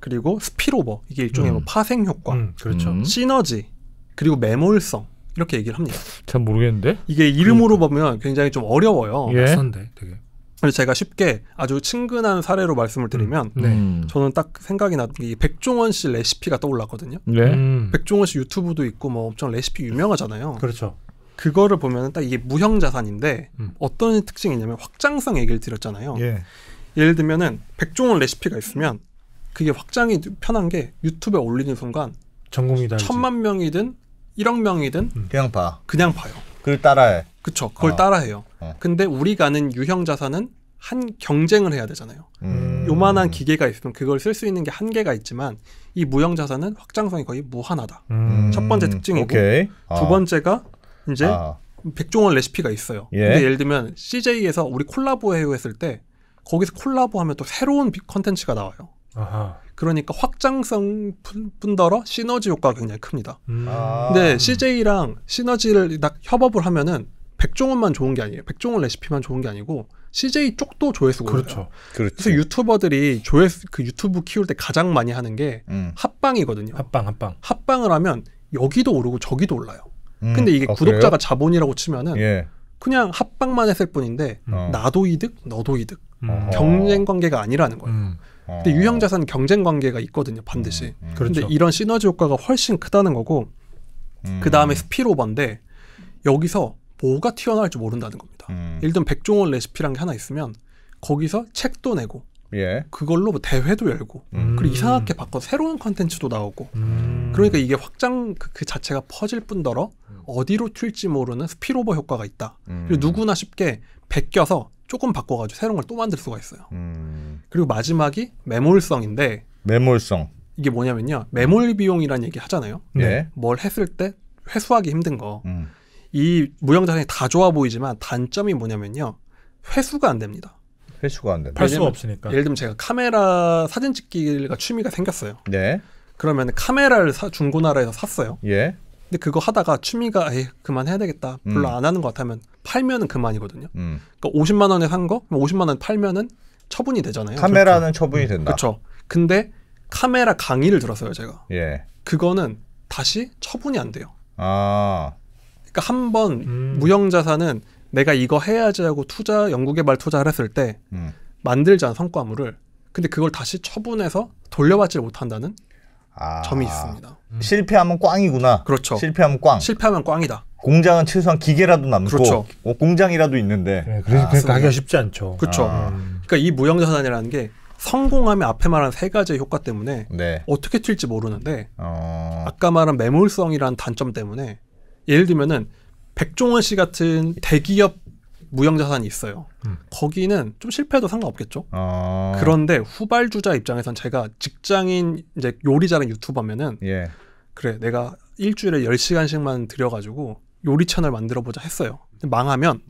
그리고 스피로버 이게 일종의 뭐 파생 효과 그렇죠. 시너지 그리고 매몰성 이렇게 얘기를 합니다. 잘 모르겠는데? 이게 이름으로 보면 굉장히 좀 어려워요. 낯선데 되게. 그래서 제가 쉽게 아주 친근한 사례로 말씀을 드리면 저는 딱 생각이 나는 게 백종원 씨 레시피가 떠올랐거든요. 백종원 씨 유튜브도 있고 뭐 엄청 레시피 유명하잖아요. 그렇죠. 그거를 보면 딱 이게 무형자산인데 어떤 특징이 있냐면 확장성 얘기를 드렸잖아요. 예를 들면은 백종원 레시피가 있으면 그게 확장이 편한 게 유튜브에 올리는 순간 전 국민이 다 1000만 명이든 1억 명이든 그냥 봐. 그냥 봐요. 그걸 따라해. 그쵸. 그걸 따라해요. 근데 우리가 아는 유형자산은 한 경쟁을 해야 되잖아요. 요만한 기계가 있으면 그걸 쓸 수 있는 게 한계가 있지만 이 무형자산은 확장성이 거의 무한하다. 첫 번째 특징이고 두 번째가 이제 백종원 레시피가 있어요. 근데 예를 들면 CJ에서 우리 콜라보해요 했을 때 거기서 콜라보하면 또 새로운 컨텐츠가 나와요. 그러니까 확장성 뿐더러 시너지 효과가 굉장히 큽니다. 근데 CJ랑 시너지를 딱 협업을 하면은 백종원만 좋은 게 아니에요. 백종원 레시피만 좋은 게 아니고 CJ 쪽도 조회수가 그렇죠. 그래서 유튜버들이 그 유튜브 키울 때 가장 많이 하는 게 합방이거든요. 합방을 하면 여기도 오르고 저기도 올라요. 근데 이게 구독자가 그래요? 자본이라고 치면은 예. 그냥 합방만 했을 뿐인데 나도 이득, 너도 이득. 경쟁 관계가 아니라는 거예요. 근데 유형 자산은 경쟁 관계가 있거든요, 반드시. 그렇죠. 근데 이런 시너지 효과가 훨씬 크다는 거고, 그 다음에 스피로버인데 여기서 뭐가 튀어나올지 모른다는 겁니다. 예를 들면 백종원 레시피란 게 하나 있으면 거기서 책도 내고, 예. 그걸로 뭐 대회도 열고, 그리고 이상하게 바꿔서 새로운 컨텐츠도 나오고, 그러니까 이게 확장 그 자체가 퍼질 뿐더러 어디로 튈지 모르는 스피로버 효과가 있다. 그리고 누구나 쉽게 베껴서 조금 바꿔가지고 새로운 걸 또 만들 수가 있어요. 그리고 마지막이 매몰성인데, 매몰성. 이게 뭐냐면요, 매몰 비용이라는 얘기 하잖아요. 네. 뭘 했을 때 회수하기 힘든 거. 이 무형자산이 다 좋아 보이지만 단점이 뭐냐면요, 회수가 안 됩니다. 회수가 안 된다. 팔 수가 없으니까. 예를 들면 제가 카메라 사진 찍기가 취미가 생겼어요. 네. 그러면 카메라를 중고나라에서 샀어요. 예. 근데 그거 하다가 취미가 그만해야 되겠다, 별로 안 하는 것 같으면 팔면은 그만이거든요. 그러니까 50만 원에 산 거 50만 원 팔면은 처분이 되잖아요. 카메라는 그렇죠. 처분이 된다. 그렇죠. 근데 카메라 강의를 들었어요, 제가. 예. 그거는 다시 처분이 안 돼요. 아. 그러니까 한번 무형자산은 내가 이거 해야지 하고 연구개발 투자를 했을 때 만들지 않은 성과물을, 근데 그걸 다시 처분해서 돌려받지 못한다는 점이 있습니다. 실패하면 꽝이구나. 그렇죠. 실패하면 꽝. 실패하면 꽝이다. 공장은 최소한 기계라도 남고, 그렇죠. 공장이라도 있는데. 네, 그래서 그러니까 하기가 쉽지 않죠. 그렇죠. 그러니까 이 무형자산이라는 게 성공하면 앞에 말한 세 가지의 효과 때문에 네. 어떻게 튈지 모르는데, 아까 말한 매몰성이라는 단점 때문에, 예를 들면은 백종원 씨 같은 대기업 무형자산이 있어요. 거기는 좀 실패해도 상관없겠죠. 그런데 후발주자 입장에선, 제가 직장인 이제 요리 잘하는 유튜버면은 예. 그래, 내가 일주일에 10시간씩만 들여가지고 요리 채널 만들어보자 했어요. 근데 망하면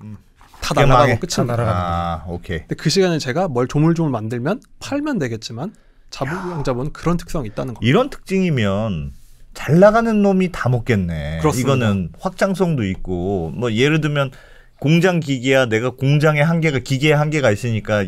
다 날아가고 끝입니다. 오케이. 근데 그 시간에 제가 뭘 조물조물 만들면 팔면 되겠지만, 자부형자본은 그런 특성이 있다는 겁니다. 이런 특징이면 잘 나가는 놈이 다 먹겠네. 그렇습니다. 이거는 확장성도 있고, 뭐 예를 들면 공장 기계야, 내가 공장의 한계가, 기계의 한계가 있으니까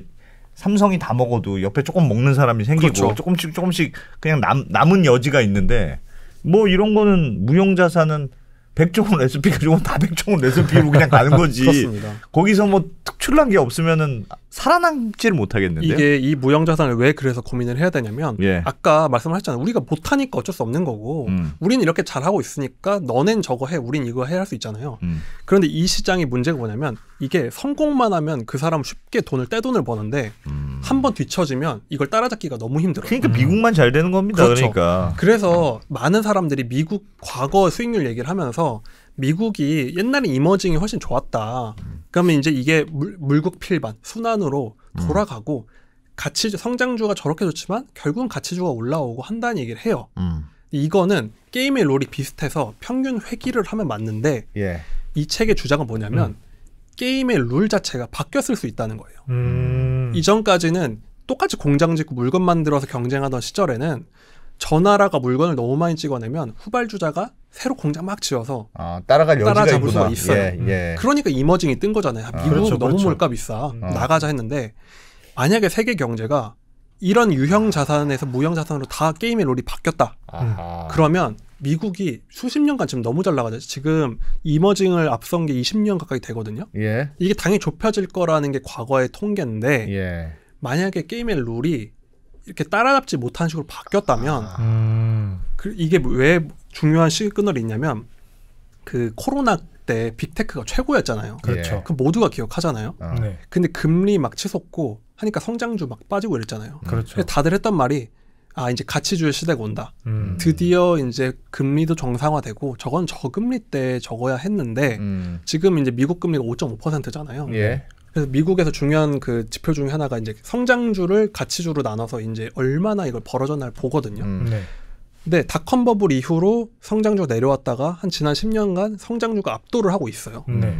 삼성이 다 먹어도 옆에 조금 먹는 사람이 생기고, 그렇죠. 조금씩 그냥 남은 여지가 있는데, 뭐 이런 거는 무형자산은 백종원 레시피가 좋으면 다 백종원 레시피로 그냥 가는 거지. 그렇습니다. 거기서 뭐 특출난 게 없으면은 살아남지를 못하겠는데. 이게 이 무형자산을 왜 그래서 고민을 해야 되냐면, 예. 아까 말씀하셨잖아요. 우리가 못하니까 어쩔 수 없는 거고, 우리는 이렇게 잘하고 있으니까 너넨 저거 해, 우린 이거 해 할 수 있잖아요. 그런데 이 시장의 문제가 뭐냐면, 이게 성공만 하면 그 사람 쉽게 떼돈을 버는데, 한번 뒤처지면 이걸 따라잡기가 너무 힘들어요. 그러니까 미국만 잘 되는 겁니다. 그렇죠. 그러니까. 그래서 많은 사람들이 미국 과거 수익률 얘기를 하면서, 미국이 옛날에 이머징이 훨씬 좋았다. 그러면 이제 이게 물국 필반 순환으로 돌아가고, 성장주가 저렇게 좋지만 결국은 가치주가 올라오고 한다는 얘기를 해요. 이거는 게임의 롤이 비슷해서 평균 회귀를 하면 맞는데, 예. 이 책의 주장은 뭐냐면 게임의 룰 자체가 바뀌었을 수 있다는 거예요. 이전까지는 똑같이 공장 짓고 물건 만들어서 경쟁하던 시절에는 저 나라가 물건을 너무 많이 찍어내면 후발주자가 새로 공장 막 지어서 따라갈 여지가 따라잡을 있구나. 수가 있어요. 예. 그러니까 이머징이 뜬 거잖아요. 미국 그렇죠, 너무 그렇죠. 물가 비싸. 나가자 했는데, 만약에 세계 경제가 이런 유형 자산에서 무형 자산으로 다 게임의 롤이 바뀌었다. 그러면 미국이 수십 년간 지금 너무 잘 나가죠. 지금 이머징을 앞선 게 20년 가까이 되거든요. 예. 이게 당연히 좁혀질 거라는 게 과거의 통계인데, 예. 만약에 게임의 룰이 이렇게 따라잡지 못한 식으로 바뀌었다면, 이게 왜 중요한 시그널이 있냐면, 그 코로나 때 빅테크가 최고였잖아요. 그렇죠. 그 모두가 기억하잖아요. 네. 근데 금리 막 치솟고 하니까 성장주 막 빠지고 이랬잖아요. 그렇죠. 다들 했던 말이, 이제 가치주의 시대가 온다. 드디어 이제 금리도 정상화되고, 저건 저금리 때 적어야 했는데, 지금 이제 미국 금리가 5.5%잖아요. 예. 그래서 미국에서 중요한 그 지표 중에 하나가 이제 성장주를 가치주로 나눠서 이제 얼마나 이걸 벌어졌나를 보거든요. 네. 근데 닷컴 버블 이후로 성장주가 내려왔다가 한 지난 10년간 성장주가 압도를 하고 있어요. 네.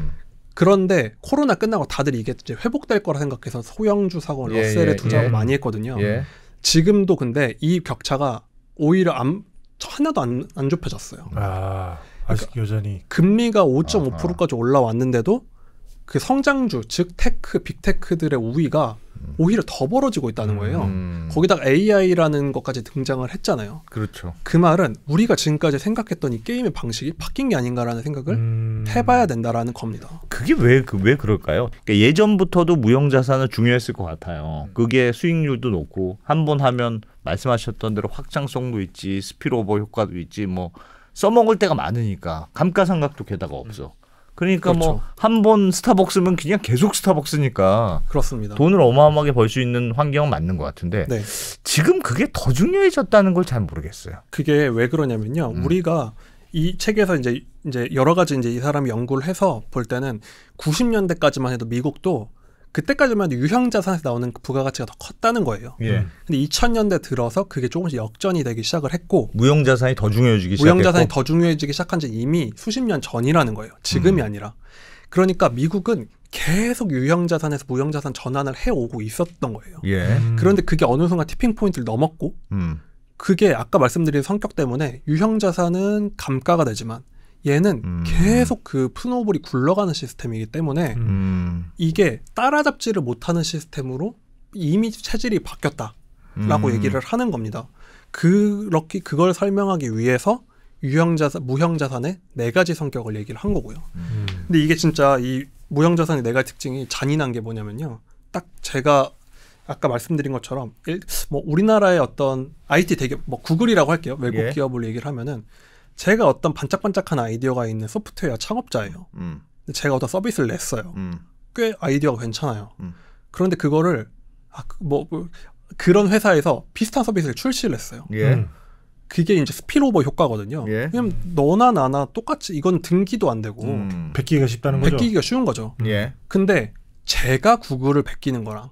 그런데 코로나 끝나고 다들 이게 이제 회복될 거라 생각해서 소형주 사고 러셀에 투자하고 많이 했거든요. 예. 지금도 근데 이 격차가 오히려 하나도 안 좁혀졌어요. 아직 여전히 금리가 5.5%까지 올라왔는데도 그 성장주 즉 테크, 빅테크들의 우위가 오히려 더 벌어지고 있다는 거예요. 거기다가 AI라는 것까지 등장을 했잖아요. 그렇죠. 그 말은 우리가 지금까지 생각했던 이 게임의 방식이 바뀐 게 아닌가라는 생각을 해봐야 된다라는 겁니다. 그게 왜 그럴까요? 그러니까 예전부터도 무형자산은 중요했을 것 같아요. 그게 수익률도 높고 한 번 하면 말씀하셨던 대로 확장성도 있지, 스피로버 효과도 있지, 뭐 써먹을 때가 많으니까 감가상각도 게다가 없어. 그러니까 그렇죠. 뭐 한 번 스타벅스면 그냥 계속 스타벅스니까 그렇습니다. 돈을 어마어마하게 벌 수 있는 환경은 맞는 것 같은데 네. 지금 그게 더 중요해졌다는 걸 잘 모르겠어요. 그게 왜 그러냐면요. 우리가 이 책에서 이제 여러 가지 이제 이 사람이 연구를 해서 볼 때는 90년대까지만 해도 미국도 그때까지만 해도 유형자산에서 나오는 부가가치가 더 컸다는 거예요. 예. 근데 2000년대 들어서 그게 조금씩 역전이 되기 시작을 했고 무형자산이 더 중요해지기 시작했고 무형자산이 더 중요해지기 시작한 지 이미 수십 년 전이라는 거예요. 지금이 아니라. 그러니까 미국은 계속 유형자산에서 무형자산 전환을 해오고 있었던 거예요. 예. 그런데 그게 어느 순간 티핑 포인트를 넘었고 그게 아까 말씀드린 성격 때문에 유형자산은 감가가 되지만 얘는 계속 그 푸노블이 굴러가는 시스템이기 때문에 이게 따라잡지를 못하는 시스템으로 이미 체질이 바뀌었다라고 얘기를 하는 겁니다. 그걸 설명하기 위해서 무형자산의 4가지 성격을 얘기를 한 거고요. 근데 이게 진짜 이 무형자산의 4가지 특징이 잔인한 게 뭐냐면요. 딱 제가 아까 말씀드린 것처럼 뭐 우리나라의 어떤 IT 대기업, 뭐 구글이라고 할게요. 외국 예. 기업을 얘기를 하면은 제가 어떤 반짝반짝한 아이디어가 있는 소프트웨어 창업자예요. 근데 제가 어떤 서비스를 냈어요. 꽤 아이디어가 괜찮아요. 그런데 그거를 그런 회사에서 비슷한 서비스를 출시를 했어요. 예. 그게 이제 스피로버 효과거든요. 예. 왜냐면 너나 나나 똑같이 이건 등기도 안 되고 베끼기가 쉽다는 거죠. 베끼기가 쉬운 거죠. 예. 근데 제가 구글을 베끼는 거랑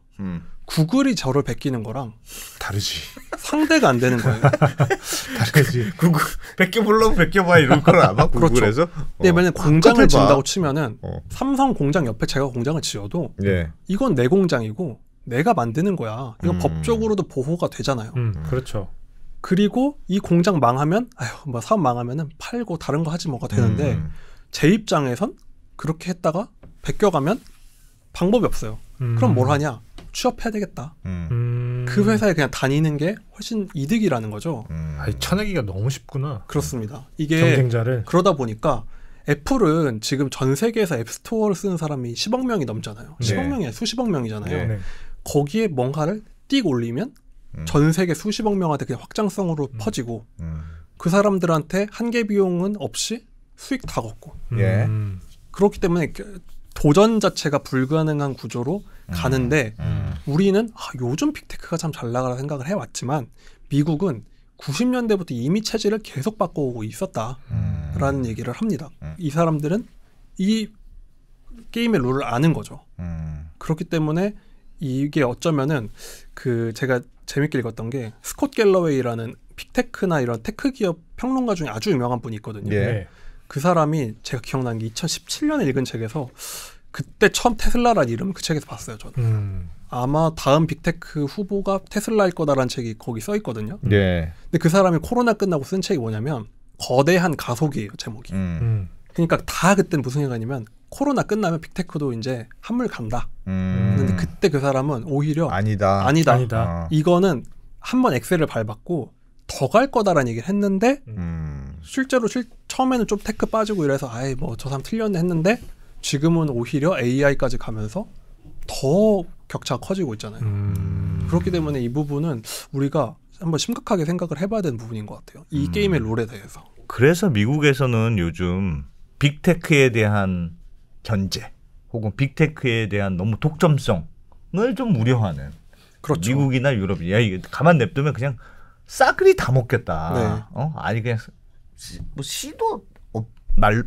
구글이 저를 베끼는 거랑 다르지. 상대가 안 되는 거예요. 다르지. 구글 베껴보려면 베껴봐 이럴 건 아마 그렇죠. 구글에서. 근데 만약 공장을 똑같아 봐. 진다고 치면은 어. 삼성 공장 옆에 제가 공장을 지어도 예. 이건 내 공장이고 내가 만드는 거야. 이건 법적으로도 보호가 되잖아요. 그렇죠. 그리고 이 공장 망하면 뭐 사업 망하면은 팔고 다른 거 하지 뭐가 되는데 제 입장에선 그렇게 했다가 베껴가면 방법이 없어요. 그럼 뭘 하냐? 취업해야 되겠다. 그 회사에 그냥 다니는 게 훨씬 이득이라는 거죠. 쳐내기가 너무 쉽구나. 그렇습니다. 이게 경쟁자를. 그러다 보니까 애플은 지금 전 세계에서 앱스토어를 쓰는 사람이 10억 명이 넘잖아요. 네. 10억 명이 수십억 명이잖아요. 네. 거기에 뭔가를 띡 올리면 전 세계 수십억 명한테 그냥 확장성으로 퍼지고 그 사람들한테 한계 비용은 없이 수익 다 걷고 예. 그렇기 때문에 도전 자체가 불가능한 구조로 가는데 우리는 요즘 빅테크가 참 잘 나가라 생각을 해왔지만 미국은 90년대부터 이미 체질을 계속 바꿔오고 있었다라는 얘기를 합니다. 이 사람들은 이 게임의 룰을 아는 거죠. 그렇기 때문에 이게 어쩌면은 제가 재밌게 읽었던 게 스콧 갤러웨이라는 빅테크나 이런 테크 기업 평론가 중에 아주 유명한 분이 있거든요. 예. 그 사람이 제가 기억나는 게 2017년에 읽은 책에서 그때 처음 테슬라라는 이름을 그 책에서 봤어요. 저는. 아마 다음 빅테크 후보가 테슬라일 거다라는 책이 거기 써 있거든요. 예. 근데 그 사람이 코로나 끝나고 쓴 책이 뭐냐면 거대한 가속이에요. 제목이. 그러니까 다 그때는 무슨 생각이냐면 코로나 끝나면 빅테크도 이제 한물 간다. 근데 그때 그 사람은 오히려 아니다. 이거는 한번 엑셀을 밟았고 더 갈 거다라는 얘기를 했는데 실제로 처음에는 좀 테크 빠지고 이래서 뭐 저 사람 틀렸네 했는데 지금은 오히려 AI까지 가면서 더 격차가 커지고 있잖아요. 그렇기 때문에 이 부분은 우리가 한번 심각하게 생각을 해봐야 되는 부분인 것 같아요. 이 게임의 룰에 대해서. 그래서 미국에서는 요즘 빅테크에 대한 견제 혹은 빅테크에 대한 너무 독점성을 좀 우려하는 그렇죠. 미국이나 유럽이 이게 가만 냅두면 그냥 싸그리 다 먹겠다. 네. 아니 그냥 뭐 씨도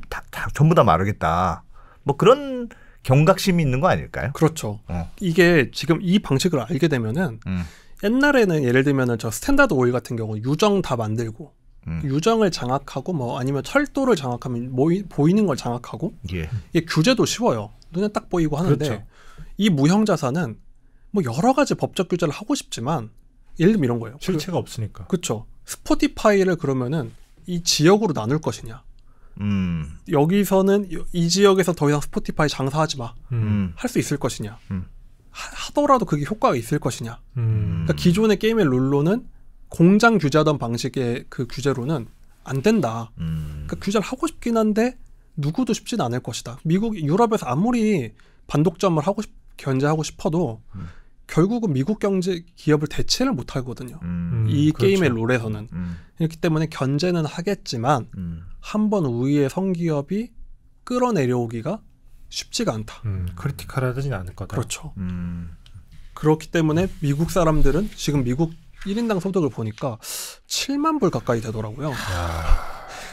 다 전부 다 마르겠다. 뭐 그런 경각심이 있는 거 아닐까요? 그렇죠. 이게 지금 이 방식을 알게 되면은 옛날에는 예를 들면은 저 스탠다드 오일 같은 경우 유정 다 만들고 유정을 장악하고 뭐 아니면 철도를 장악하면 보이는 걸 장악하고 예. 이게 규제도 쉬워요. 눈에 딱 보이고 하는데 그렇죠. 이 무형자산은 뭐 여러 가지 법적 규제를 하고 싶지만 예를 들면 이런 거예요. 실체가 없으니까. 그렇죠. 스포티파이를 그러면은 이 지역으로 나눌 것이냐 여기서는 이 지역에서 더 이상 스포티파이 장사하지 마. 할 수 있을 것이냐. 하더라도 그게 효과가 있을 것이냐. 그러니까 기존의 게임의 룰로는 공장 규제하던 방식의 그 규제로는 안 된다. 그러니까 규제를 하고 싶긴 한데 누구도 쉽지는 않을 것이다. 미국, 유럽에서 아무리 반독점을 견제하고 싶어도 결국은 미국 경제 기업을 대체를 못 하거든요. 이 그렇죠. 게임의 룰에서는. 그렇기 때문에 견제는 하겠지만 한 번 우위의 성기업이 끌어내려오기가 쉽지가 않다. 크리티컬하지는 않을 거다. 그렇죠. 그렇기 때문에 미국 사람들은 지금 미국 1인당 소득을 보니까 7만 불 가까이 되더라고요.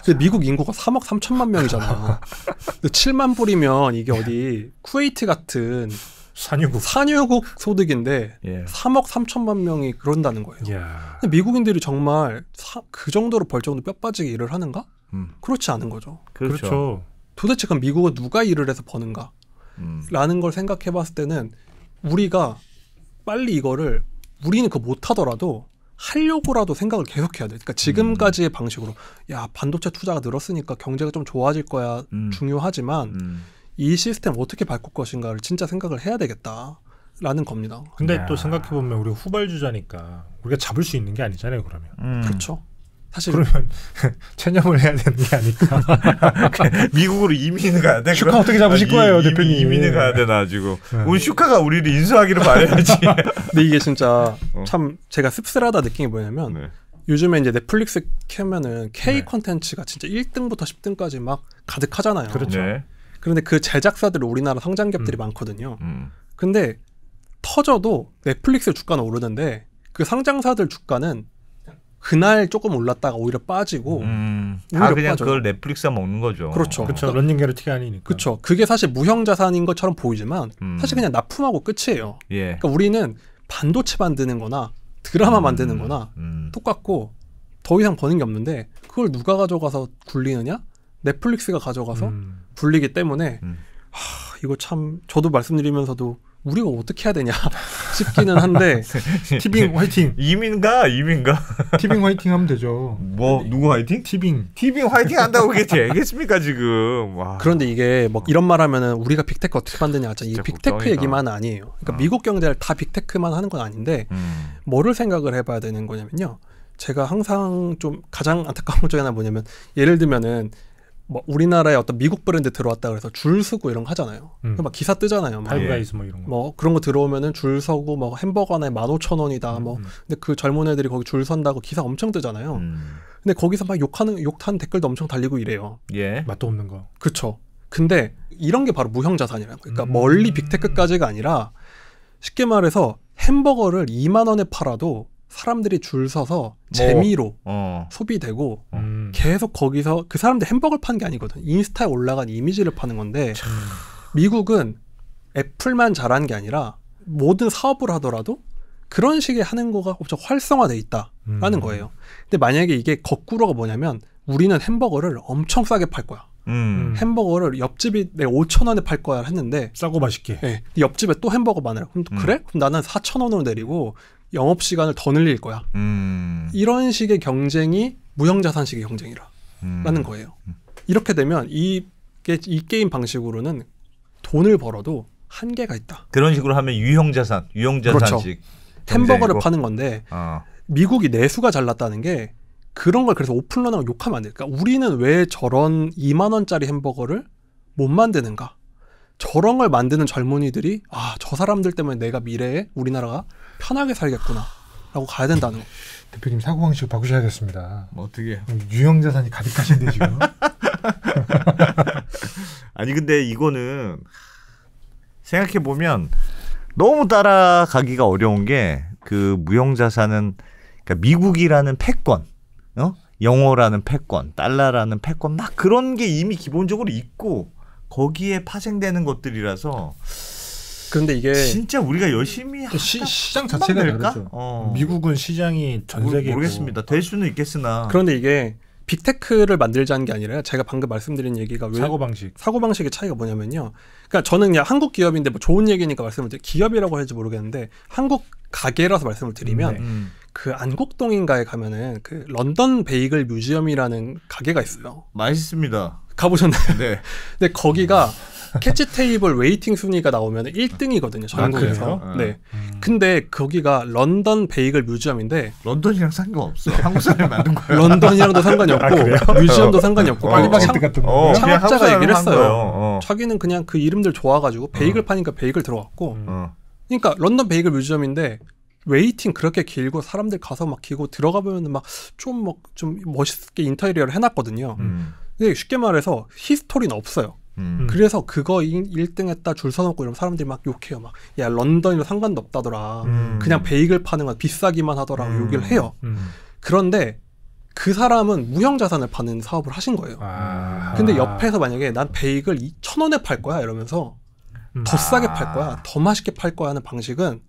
근데 미국 인구가 3억 3천만 명이잖아요. 근데 7만 불이면 이게 어디 쿠웨이트 같은 산유국 소득인데 3억 3천만 명이 그런다는 거예요. 근데 미국인들이 정말 그 정도로 벌 정도 뼈 빠지게 일을 하는가? 그렇지 않은 거죠. 그렇죠. 도대체 그럼 미국은 누가 일을 해서 버는가? 라는 걸 생각해 봤을 때는 우리가 빨리 이거를 우리는 그거 못하더라도 하려고라도 생각을 계속해야 돼. 그러니까 지금까지의 방식으로 야 반도체 투자가 늘었으니까 경제가 좀 좋아질 거야 중요하지만 이 시스템 어떻게 바꿀 것인가를 진짜 생각을 해야 되겠다라는 겁니다. 근데 또 생각해보면 우리가 후발주자니까 우리가 잡을 수 있는 게 아니잖아요. 그러면 그렇죠. 사실 그러면 체념을 해야 되는 게 아닐까. 미국으로 이민을 가야 돼? 슈카 어떻게 잡으실 거예요, 대표님? 이민을 가야 되나 지금. 우리 슈카가 우리를 인수하기를 바라야지. 근데 이게 진짜 참 제가 씁쓸하다 느낀 게 뭐냐면 요즘에 이제 넷플릭스 켜면은 K 콘텐츠가 진짜 1등부터 10등까지 막 가득하잖아요. 그렇죠. 그런데 그 제작사들이 우리나라 성장기업들이 많거든요. 근데 터져도 넷플릭스 주가는 오르는데 그 상장사들 주가는 그날 조금 올랐다가 오히려 빠지고 다 그냥 빠져요. 그걸 넷플릭스가 먹는 거죠. 그렇죠. 그렇죠. 런닝 게러티가 아니니까. 그렇죠. 그게 사실 무형 자산인 것처럼 보이지만 사실 그냥 납품하고 끝이에요. 그러니까 우리는 반도체 만드는 거나 드라마 만드는 거나 똑같고 더 이상 버는 게 없는데 그걸 누가 가져가서 굴리느냐? 넷플릭스가 가져가서 굴리기 때문에 이거 참 저도 말씀드리면서도 우리가 어떻게 해야 되냐 싶기는 한데 티빙 화이팅. 이민가? 티빙 화이팅 하면 되죠. 뭐 누구 화이팅? 티빙 화이팅 한다고 그게 되겠습니까 지금? 와. 그런데 이게 뭐 이런 말하면은 우리가 빅테크 어떻게 만드냐 하자. 이 빅테크 얘기만 아니에요. 그러니까 미국 경제를 다 빅테크만 하는 건 아닌데 뭐를 생각을 해봐야 되는 거냐면요. 제가 항상 좀 가장 안타까운 점이 하나 뭐냐면 예를 들면은 뭐 우리나라에 어떤 미국 브랜드 들어왔다 그래서 줄 서고 이런 거 하잖아요. 막 기사 뜨잖아요. 파이브가이즈 뭐 이런 거. 뭐 그런 거 들어오면은 줄 서고 뭐 햄버거 하나에 15,000원이다. 뭐 근데 그 젊은 애들이 거기 줄 선다고 기사 엄청 뜨잖아요. 근데 거기서 막 욕하는 댓글도 엄청 달리고 이래요. 맛도 없는 거. 그렇죠. 근데 이런 게 바로 무형 자산이라는 거예요. 그러니까 멀리 빅테크까지가 아니라 쉽게 햄버거를 2만 원에 팔아도 사람들이 줄 서서 재미로 소비되고 계속 거기서 그 사람들 햄버거를 파는 게 아니거든. 인스타에 올라간 이미지를 파는 건데 미국은 애플만 잘하는 게 아니라 모든 사업을 하더라도 그런 식의 하는 거가 엄청 활성화돼 있다라는 거예요. 근데 만약에 이게 거꾸로가 뭐냐면 우리는 햄버거를 엄청 싸게 팔 거야. 햄버거를 옆집이 내가 5,000원에 팔 거야 했는데 싸고 맛있게. 네, 옆집에 또 햄버거 많아요. 그럼 그래? 그럼 나는 4,000원으로 내리고 영업시간을 더 늘릴 거야. 이런 식의 경쟁이 무형자산식의 경쟁이라는 거예요. 이렇게 되면 이 게임 방식으로는 돈을 벌어도 한계가 있다. 그런 식으로 하면 유형자산식. 그렇죠. 햄버거를 파는 건데 미국이 내수가 잘났다는 게 그런 걸 그래서 오픈런하고 욕하면 안 돼. 그러니까 우리는 왜 저런 2만 원짜리 햄버거를 못 만드는가? 저런 걸 만드는 젊은이들이 저 사람들 때문에 내가 미래에 우리나라가 편하게 살겠구나 라고 가야 된다는 거. 대표님 사고방식 바꾸셔야겠습니다. 뭐 어떻게 유형자산이 가득하신데 지금. 아니 근데 이거는 생각해보면 너무 따라가기가 어려운 게 그 무형자산은 그러니까 미국이라는 패권, 영어라는 패권, 달러라는 패권 막 그런 게 이미 기본적으로 있고 거기에 파생되는 것들이라서 그런데 이게 진짜 우리가 열심히 시장 자체가 다르죠. 미국은 시장이 전 세계 모르겠습니다. 될 수는 있겠으나 그런데 이게 빅테크를 만들자는 게 아니라 제가 방금 말씀드린 얘기가 왜 사고방식의 차이가 뭐냐면요. 그러니까 저는 그냥 한국 기업인데 뭐 좋은 얘기니까 말씀을 드릴게요. 기업이라고 할지 모르겠는데 한국 가게라서 말씀을 드리면 그 안국동인가에 가면은 그 런던 베이글 뮤지엄이라는 가게가 있어요. 맛있습니다. 가보셨나요? 네. 근데 거기가 캐치 테이블 웨이팅 순위가 나오면 1등이거든요. 전국에서. 네. 근데 거기가 런던 베이글 뮤지엄인데 런던이랑 상관없어. 한국 사람이 만든 거예요. 런던이랑도 상관이 없고 뮤지엄도 상관이 없고 파리바게뜨 같은 거. 창업자가 얘기를 했어요. 자기는 그냥 그 이름들 좋아가지고 베이글 파니까 베이글 들어갔고 그러니까 런던 베이글 뮤지엄인데 웨이팅 그렇게 길고 사람들 가서 막 기고 들어가 보면 막 좀 멋있게 인테리어를 해놨거든요. 근데 쉽게 말해서 히스토리는 없어요. 그래서 그거 1등 했다 줄 서놓고 이러면 사람들이 막 욕해요. 막 야 런던이랑 상관도 없다더라. 그냥 베이글 파는 건 비싸기만 하더라고 욕을 해요. 그런데 그 사람은 무형자산을 파는 사업을 하신 거예요. 근데 옆에서 만약에 난 베이글 2,000원에 팔 거야 이러면서 더 싸게 팔 거야, 더 맛있게 팔 거야 하는 방식은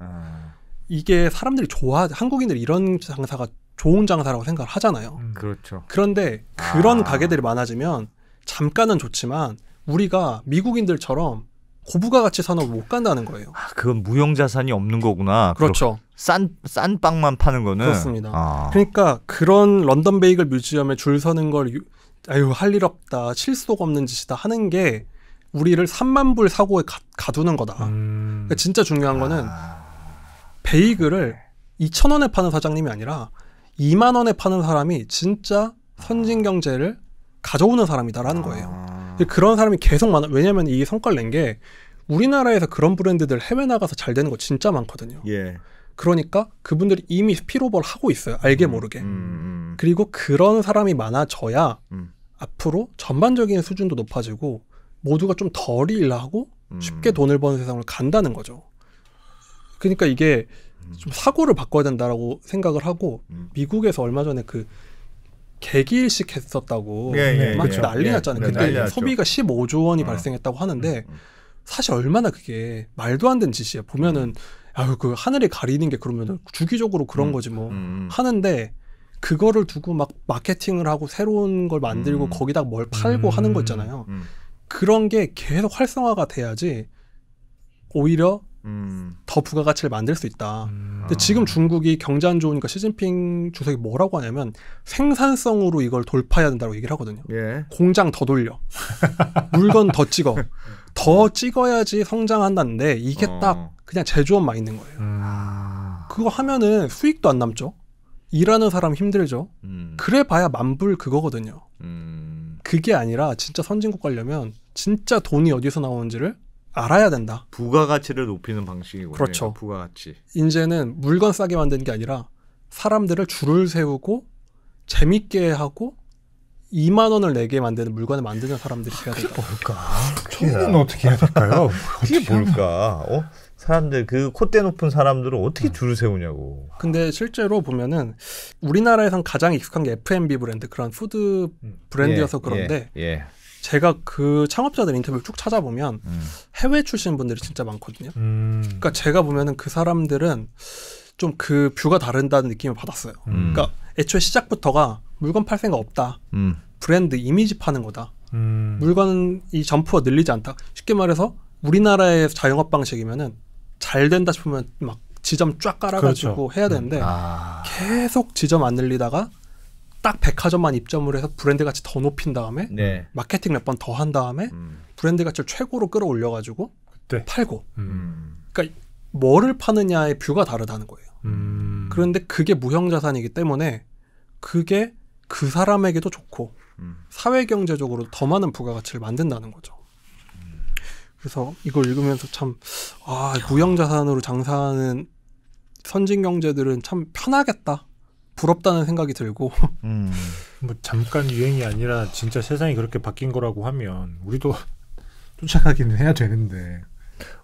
이게 사람들이 한국인들이 이런 장사가 좋은 장사라고 생각을 하잖아요. 그렇죠. 그런데 그런 가게들이 많아지면 잠깐은 좋지만 우리가 미국인들처럼 고부가 가치 산업을 못 간다는 거예요. 그건 무형자산이 없는 거구나. 그렇죠. 싼 빵만 파는 거는. 그렇습니다. 그러니까 그런 런던 베이글 뮤지엄에 줄 서는 걸 할 일 없다, 실속 없는 짓이다 하는 게 우리를 3만 불 사고에 가두는 거다. 그러니까 진짜 중요한 거는 베이글을 2,000원에 파는 사장님이 아니라 2만 원에 파는 사람이 진짜 선진 경제를 가져오는 사람이다라는 거예요. 그런 사람이 계속 많아. 왜냐하면 이 성과를 낸 게 우리나라에서 그런 브랜드들 해외 나가서 잘 되는 거 진짜 많거든요. 예. 그러니까 그분들이 이미 스피로버를 하고 있어요. 알게 모르게. 그리고 그런 사람이 많아져야 앞으로 전반적인 수준도 높아지고 모두가 좀 덜 일하고 쉽게 돈을 버는 세상을 간다는 거죠. 그러니까 이게 좀 사고를 바꿔야 된다라고 생각을 하고 미국에서 얼마 전에 그 개기일식 했었다고 막 난리 났잖아요. 그때 소비가 15조 원이 발생했다고 하는데 사실 얼마나 그게 말도 안 되는 짓이에요. 보면은 그 하늘이 가리는 게 그러면은 주기적으로 그런 거지 뭐 하는데 그거를 두고 막 마케팅을 하고 새로운 걸 만들고 거기다 뭘 팔고 하는 거 있잖아요. 그런 게 계속 활성화가 돼야지 오히려 더 부가가치를 만들 수 있다. 근데 지금 중국이 경제 안 좋으니까 시진핑 주석이 뭐라고 하냐면 생산성으로 이걸 돌파해야 된다고 얘기를 하거든요. 예. 공장 더 돌려. 물건 더 찍어. 더 찍어야지 성장한다는데 이게 딱 그냥 제조업만 있는 거예요. 그거 하면은 수익도 안 남죠. 일하는 사람 힘들죠. 그래 봐야 만불 그거거든요. 그게 아니라 진짜 선진국 가려면 진짜 돈이 어디서 나오는지를 알아야 된다. 부가가치를 높이는 방식이군요. 그렇죠. 부가가치. 이제는 물건 싸게 만드는 게 아니라 사람들을 줄을 세우고 재밌게 하고 2만 원을 내게 만드는 물건을 만드는 사람들이 돼야 된다. 뭘까? 저는 어떻게 해야 될까요? 그게 뭘까? 사람들 그 콧대 높은 사람들은 어떻게 줄을 세우냐고. 근데 실제로 보면은 우리나라에선 가장 익숙한 게 F&B 브랜드, 그런 푸드 브랜드여서 그런데 제가 그 창업자들 인터뷰를 쭉 찾아보면 해외 출신 분들이 진짜 많거든요. 그러니까 제가 보면은 그 사람들은 좀 그 뷰가 다른다는 느낌을 받았어요. 그러니까 애초에 시작부터가 물건 팔 생각 없다. 브랜드 이미지 파는 거다. 물건 이 점프가 늘리지 않다. 쉽게 말해서 우리나라의 자영업 방식이면은 잘 된다 싶으면 막 지점 쫙 깔아가지고 그렇죠. 해야 되는데 계속 지점 안 늘리다가 딱 백화점만 입점을 해서 브랜드 가치 더 높인 다음에 마케팅 몇 번 더 한 다음에 브랜드 가치를 최고로 끌어올려가지고 그때 팔고 그러니까 뭐를 파느냐의 뷰가 다르다는 거예요. 그런데 그게 무형자산이기 때문에 그게 그 사람에게도 좋고 사회경제적으로 더 많은 부가가치를 만든다는 거죠. 그래서 이걸 읽으면서 참 무형자산으로 장사하는 선진경제들은 참 편하겠다. 부럽다는 생각이 들고 뭐 잠깐 유행이 아니라 진짜 세상이 그렇게 바뀐 거라고 하면 우리도 쫓아가기는 해야 되는데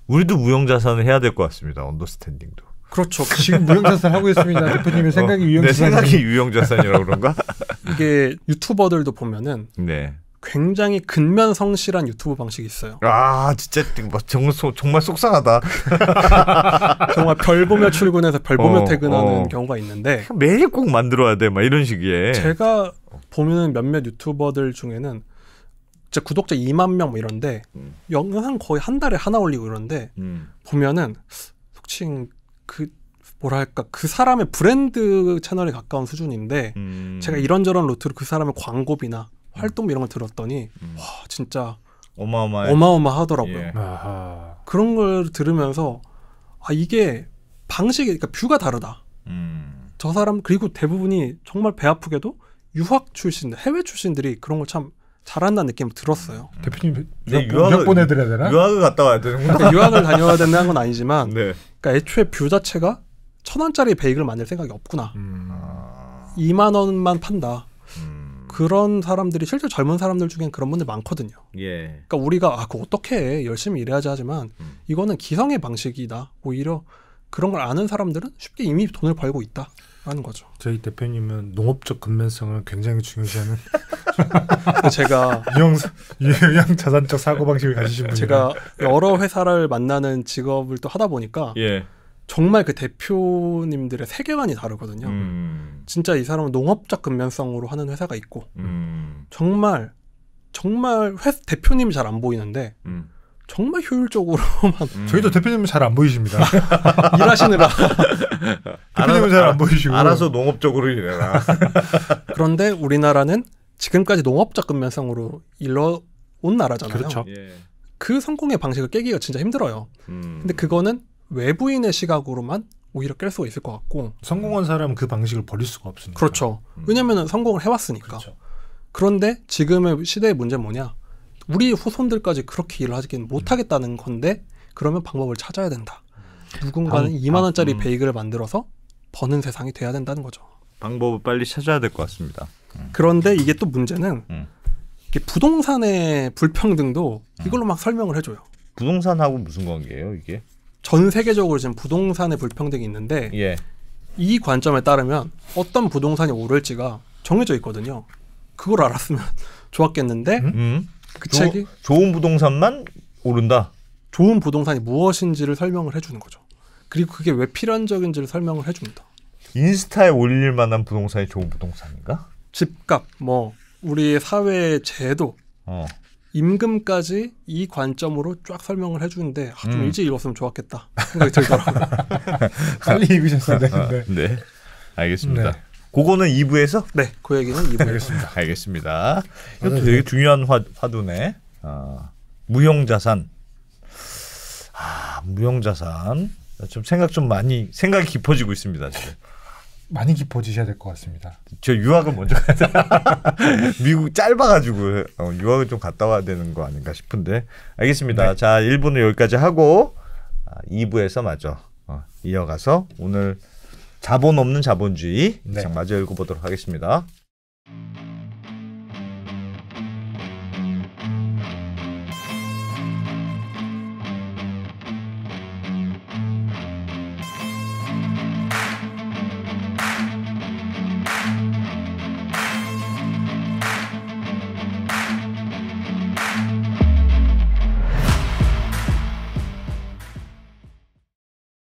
우리도 무형자산을 해야 될 것 같습니다. 언더스탠딩도. 그렇죠. 지금 무형자산 하고 있습니다. 대표님의 생각이 유형자산. 내 생각이 유형자산이라고 그런가? 이게 유튜버들도 보면은 굉장히 근면성실한 유튜브 방식이 있어요. 진짜 정말 속상하다. 정말 별 보며 출근해서 별 보며 퇴근하는 경우가 있는데 매일 꼭 만들어야 돼, 막 이런 식이에. 제가 보면 몇몇 유튜버들 중에는 진짜 구독자 2만 명 뭐 이런데 영상 거의 한 달에 하나 올리고 이런데 보면은 속칭 그 뭐랄까 그 사람의 브랜드 채널에 가까운 수준인데 제가 이런저런 루트로 그 사람의 광고비나 활동 이런 걸 들었더니 와 진짜 어마어마해. 어마어마하더라고요. 예. 아하. 그런 걸 들으면서 아 이게 방식이 그러니까 뷰가 다르다. 저 사람 그리고 대부분이 정말 배 아프게도 유학 출신, 해외 출신들이 그런 걸 참 잘한다는 느낌을 들었어요. 대표님 네, 유학 보내드려야 되나? 유학을 갔다 와야 되는구나. 그러니까 유학을 다녀야 된다는 건 아니지만 네. 그러니까 애초에 뷰 자체가 1,000원짜리 베이글 만들 생각이 없구나. 2만 원만 판다. 그런 사람들이 실제 젊은 사람들 중엔 그런 분들 많거든요. 예. 그러니까 우리가 아 그거 어떻게 해 열심히 일해야지 하지만 이거는 기성의 방식이다. 오히려 그런 걸 아는 사람들은 쉽게 이미 돈을 벌고 있다라는 거죠. 저희 대표님은 농업적 근면성을 굉장히 중요시하는 제가 유형 자산적 사고 방식을 가지신 분이라 제가 여러 회사를 만나는 직업을 또 하다 보니까 예. 정말 그 대표님들의 세계관이 다르거든요. 진짜 이 사람은 농업적 근면성으로 하는 회사가 있고 정말 대표님이 잘 안 보이는데 정말 효율적으로만 저희도 대표님은 잘 안 보이십니다. 일하시느라 대표님은 잘 안 보이시고 알아서 농업적으로 일해라. 그런데 우리나라는 지금까지 농업적 근면성으로 일러온 나라잖아요. 그렇죠. 예. 그 성공의 방식을 깨기가 진짜 힘들어요. 근데 그거는 외부인의 시각으로만 오히려 깰 수가 있을 것 같고 성공한 사람은 그 방식을 버릴 수가 없으니까. 그렇죠. 왜냐하면 성공을 해왔으니까. 그렇죠. 그런데 지금의 시대의 문제는 뭐냐? 우리 후손들까지 그렇게 일을 하긴 못하겠다는 건데 그러면 방법을 찾아야 된다. 누군가는 2만 원짜리 베이글을 만들어서 버는 세상이 돼야 된다는 거죠. 방법을 빨리 찾아야 될 것 같습니다. 그런데 이게 또 문제는 이게 부동산의 불평등도 이걸로 막 설명을 해줘요. 부동산하고 무슨 관계예요, 이게? 전 세계적으로 지금 부동산의 불평등이 있는데 예. 이 관점에 따르면 어떤 부동산이 오를지가 정해져 있거든요. 그걸 알았으면 좋았겠는데 그 책이 좋은 부동산만 오른다. 좋은 부동산이 무엇인지를 설명을 해주는 거죠. 그리고 그게 왜 필연적인지를 설명을 해줍니다. 인스타에 올릴 만한 부동산이 좋은 부동산인가? 집값, 뭐 우리의 사회의 제도, 임금까지 이 관점으로 쫙 설명을 해주는데 좀 일찍 읽었으면 좋았겠다 생각이 들더라고요. 빨리 읽으셨어야 되는데. 네, 알겠습니다. 네. 그거는 2부에서? 네, 그 얘기는 2부에 알겠습니다. 알겠습니다. 이것도 되게 중요한 화두네. 무형자산. 무형자산. 좀 생각이 깊어지고 있습니다, 지금. 많이 깊어지셔야 될 것 같습니다. 저 유학을 먼저 가야 돼. 미국 짧아가지고 유학을 좀 갔다 와야 되는 거 아닌가 싶은데. 알겠습니다. 네. 자, 1부는 여기까지 하고 2부에서 마저 이어가서 오늘 자본 없는 자본주의 마저 읽어보도록 하겠습니다.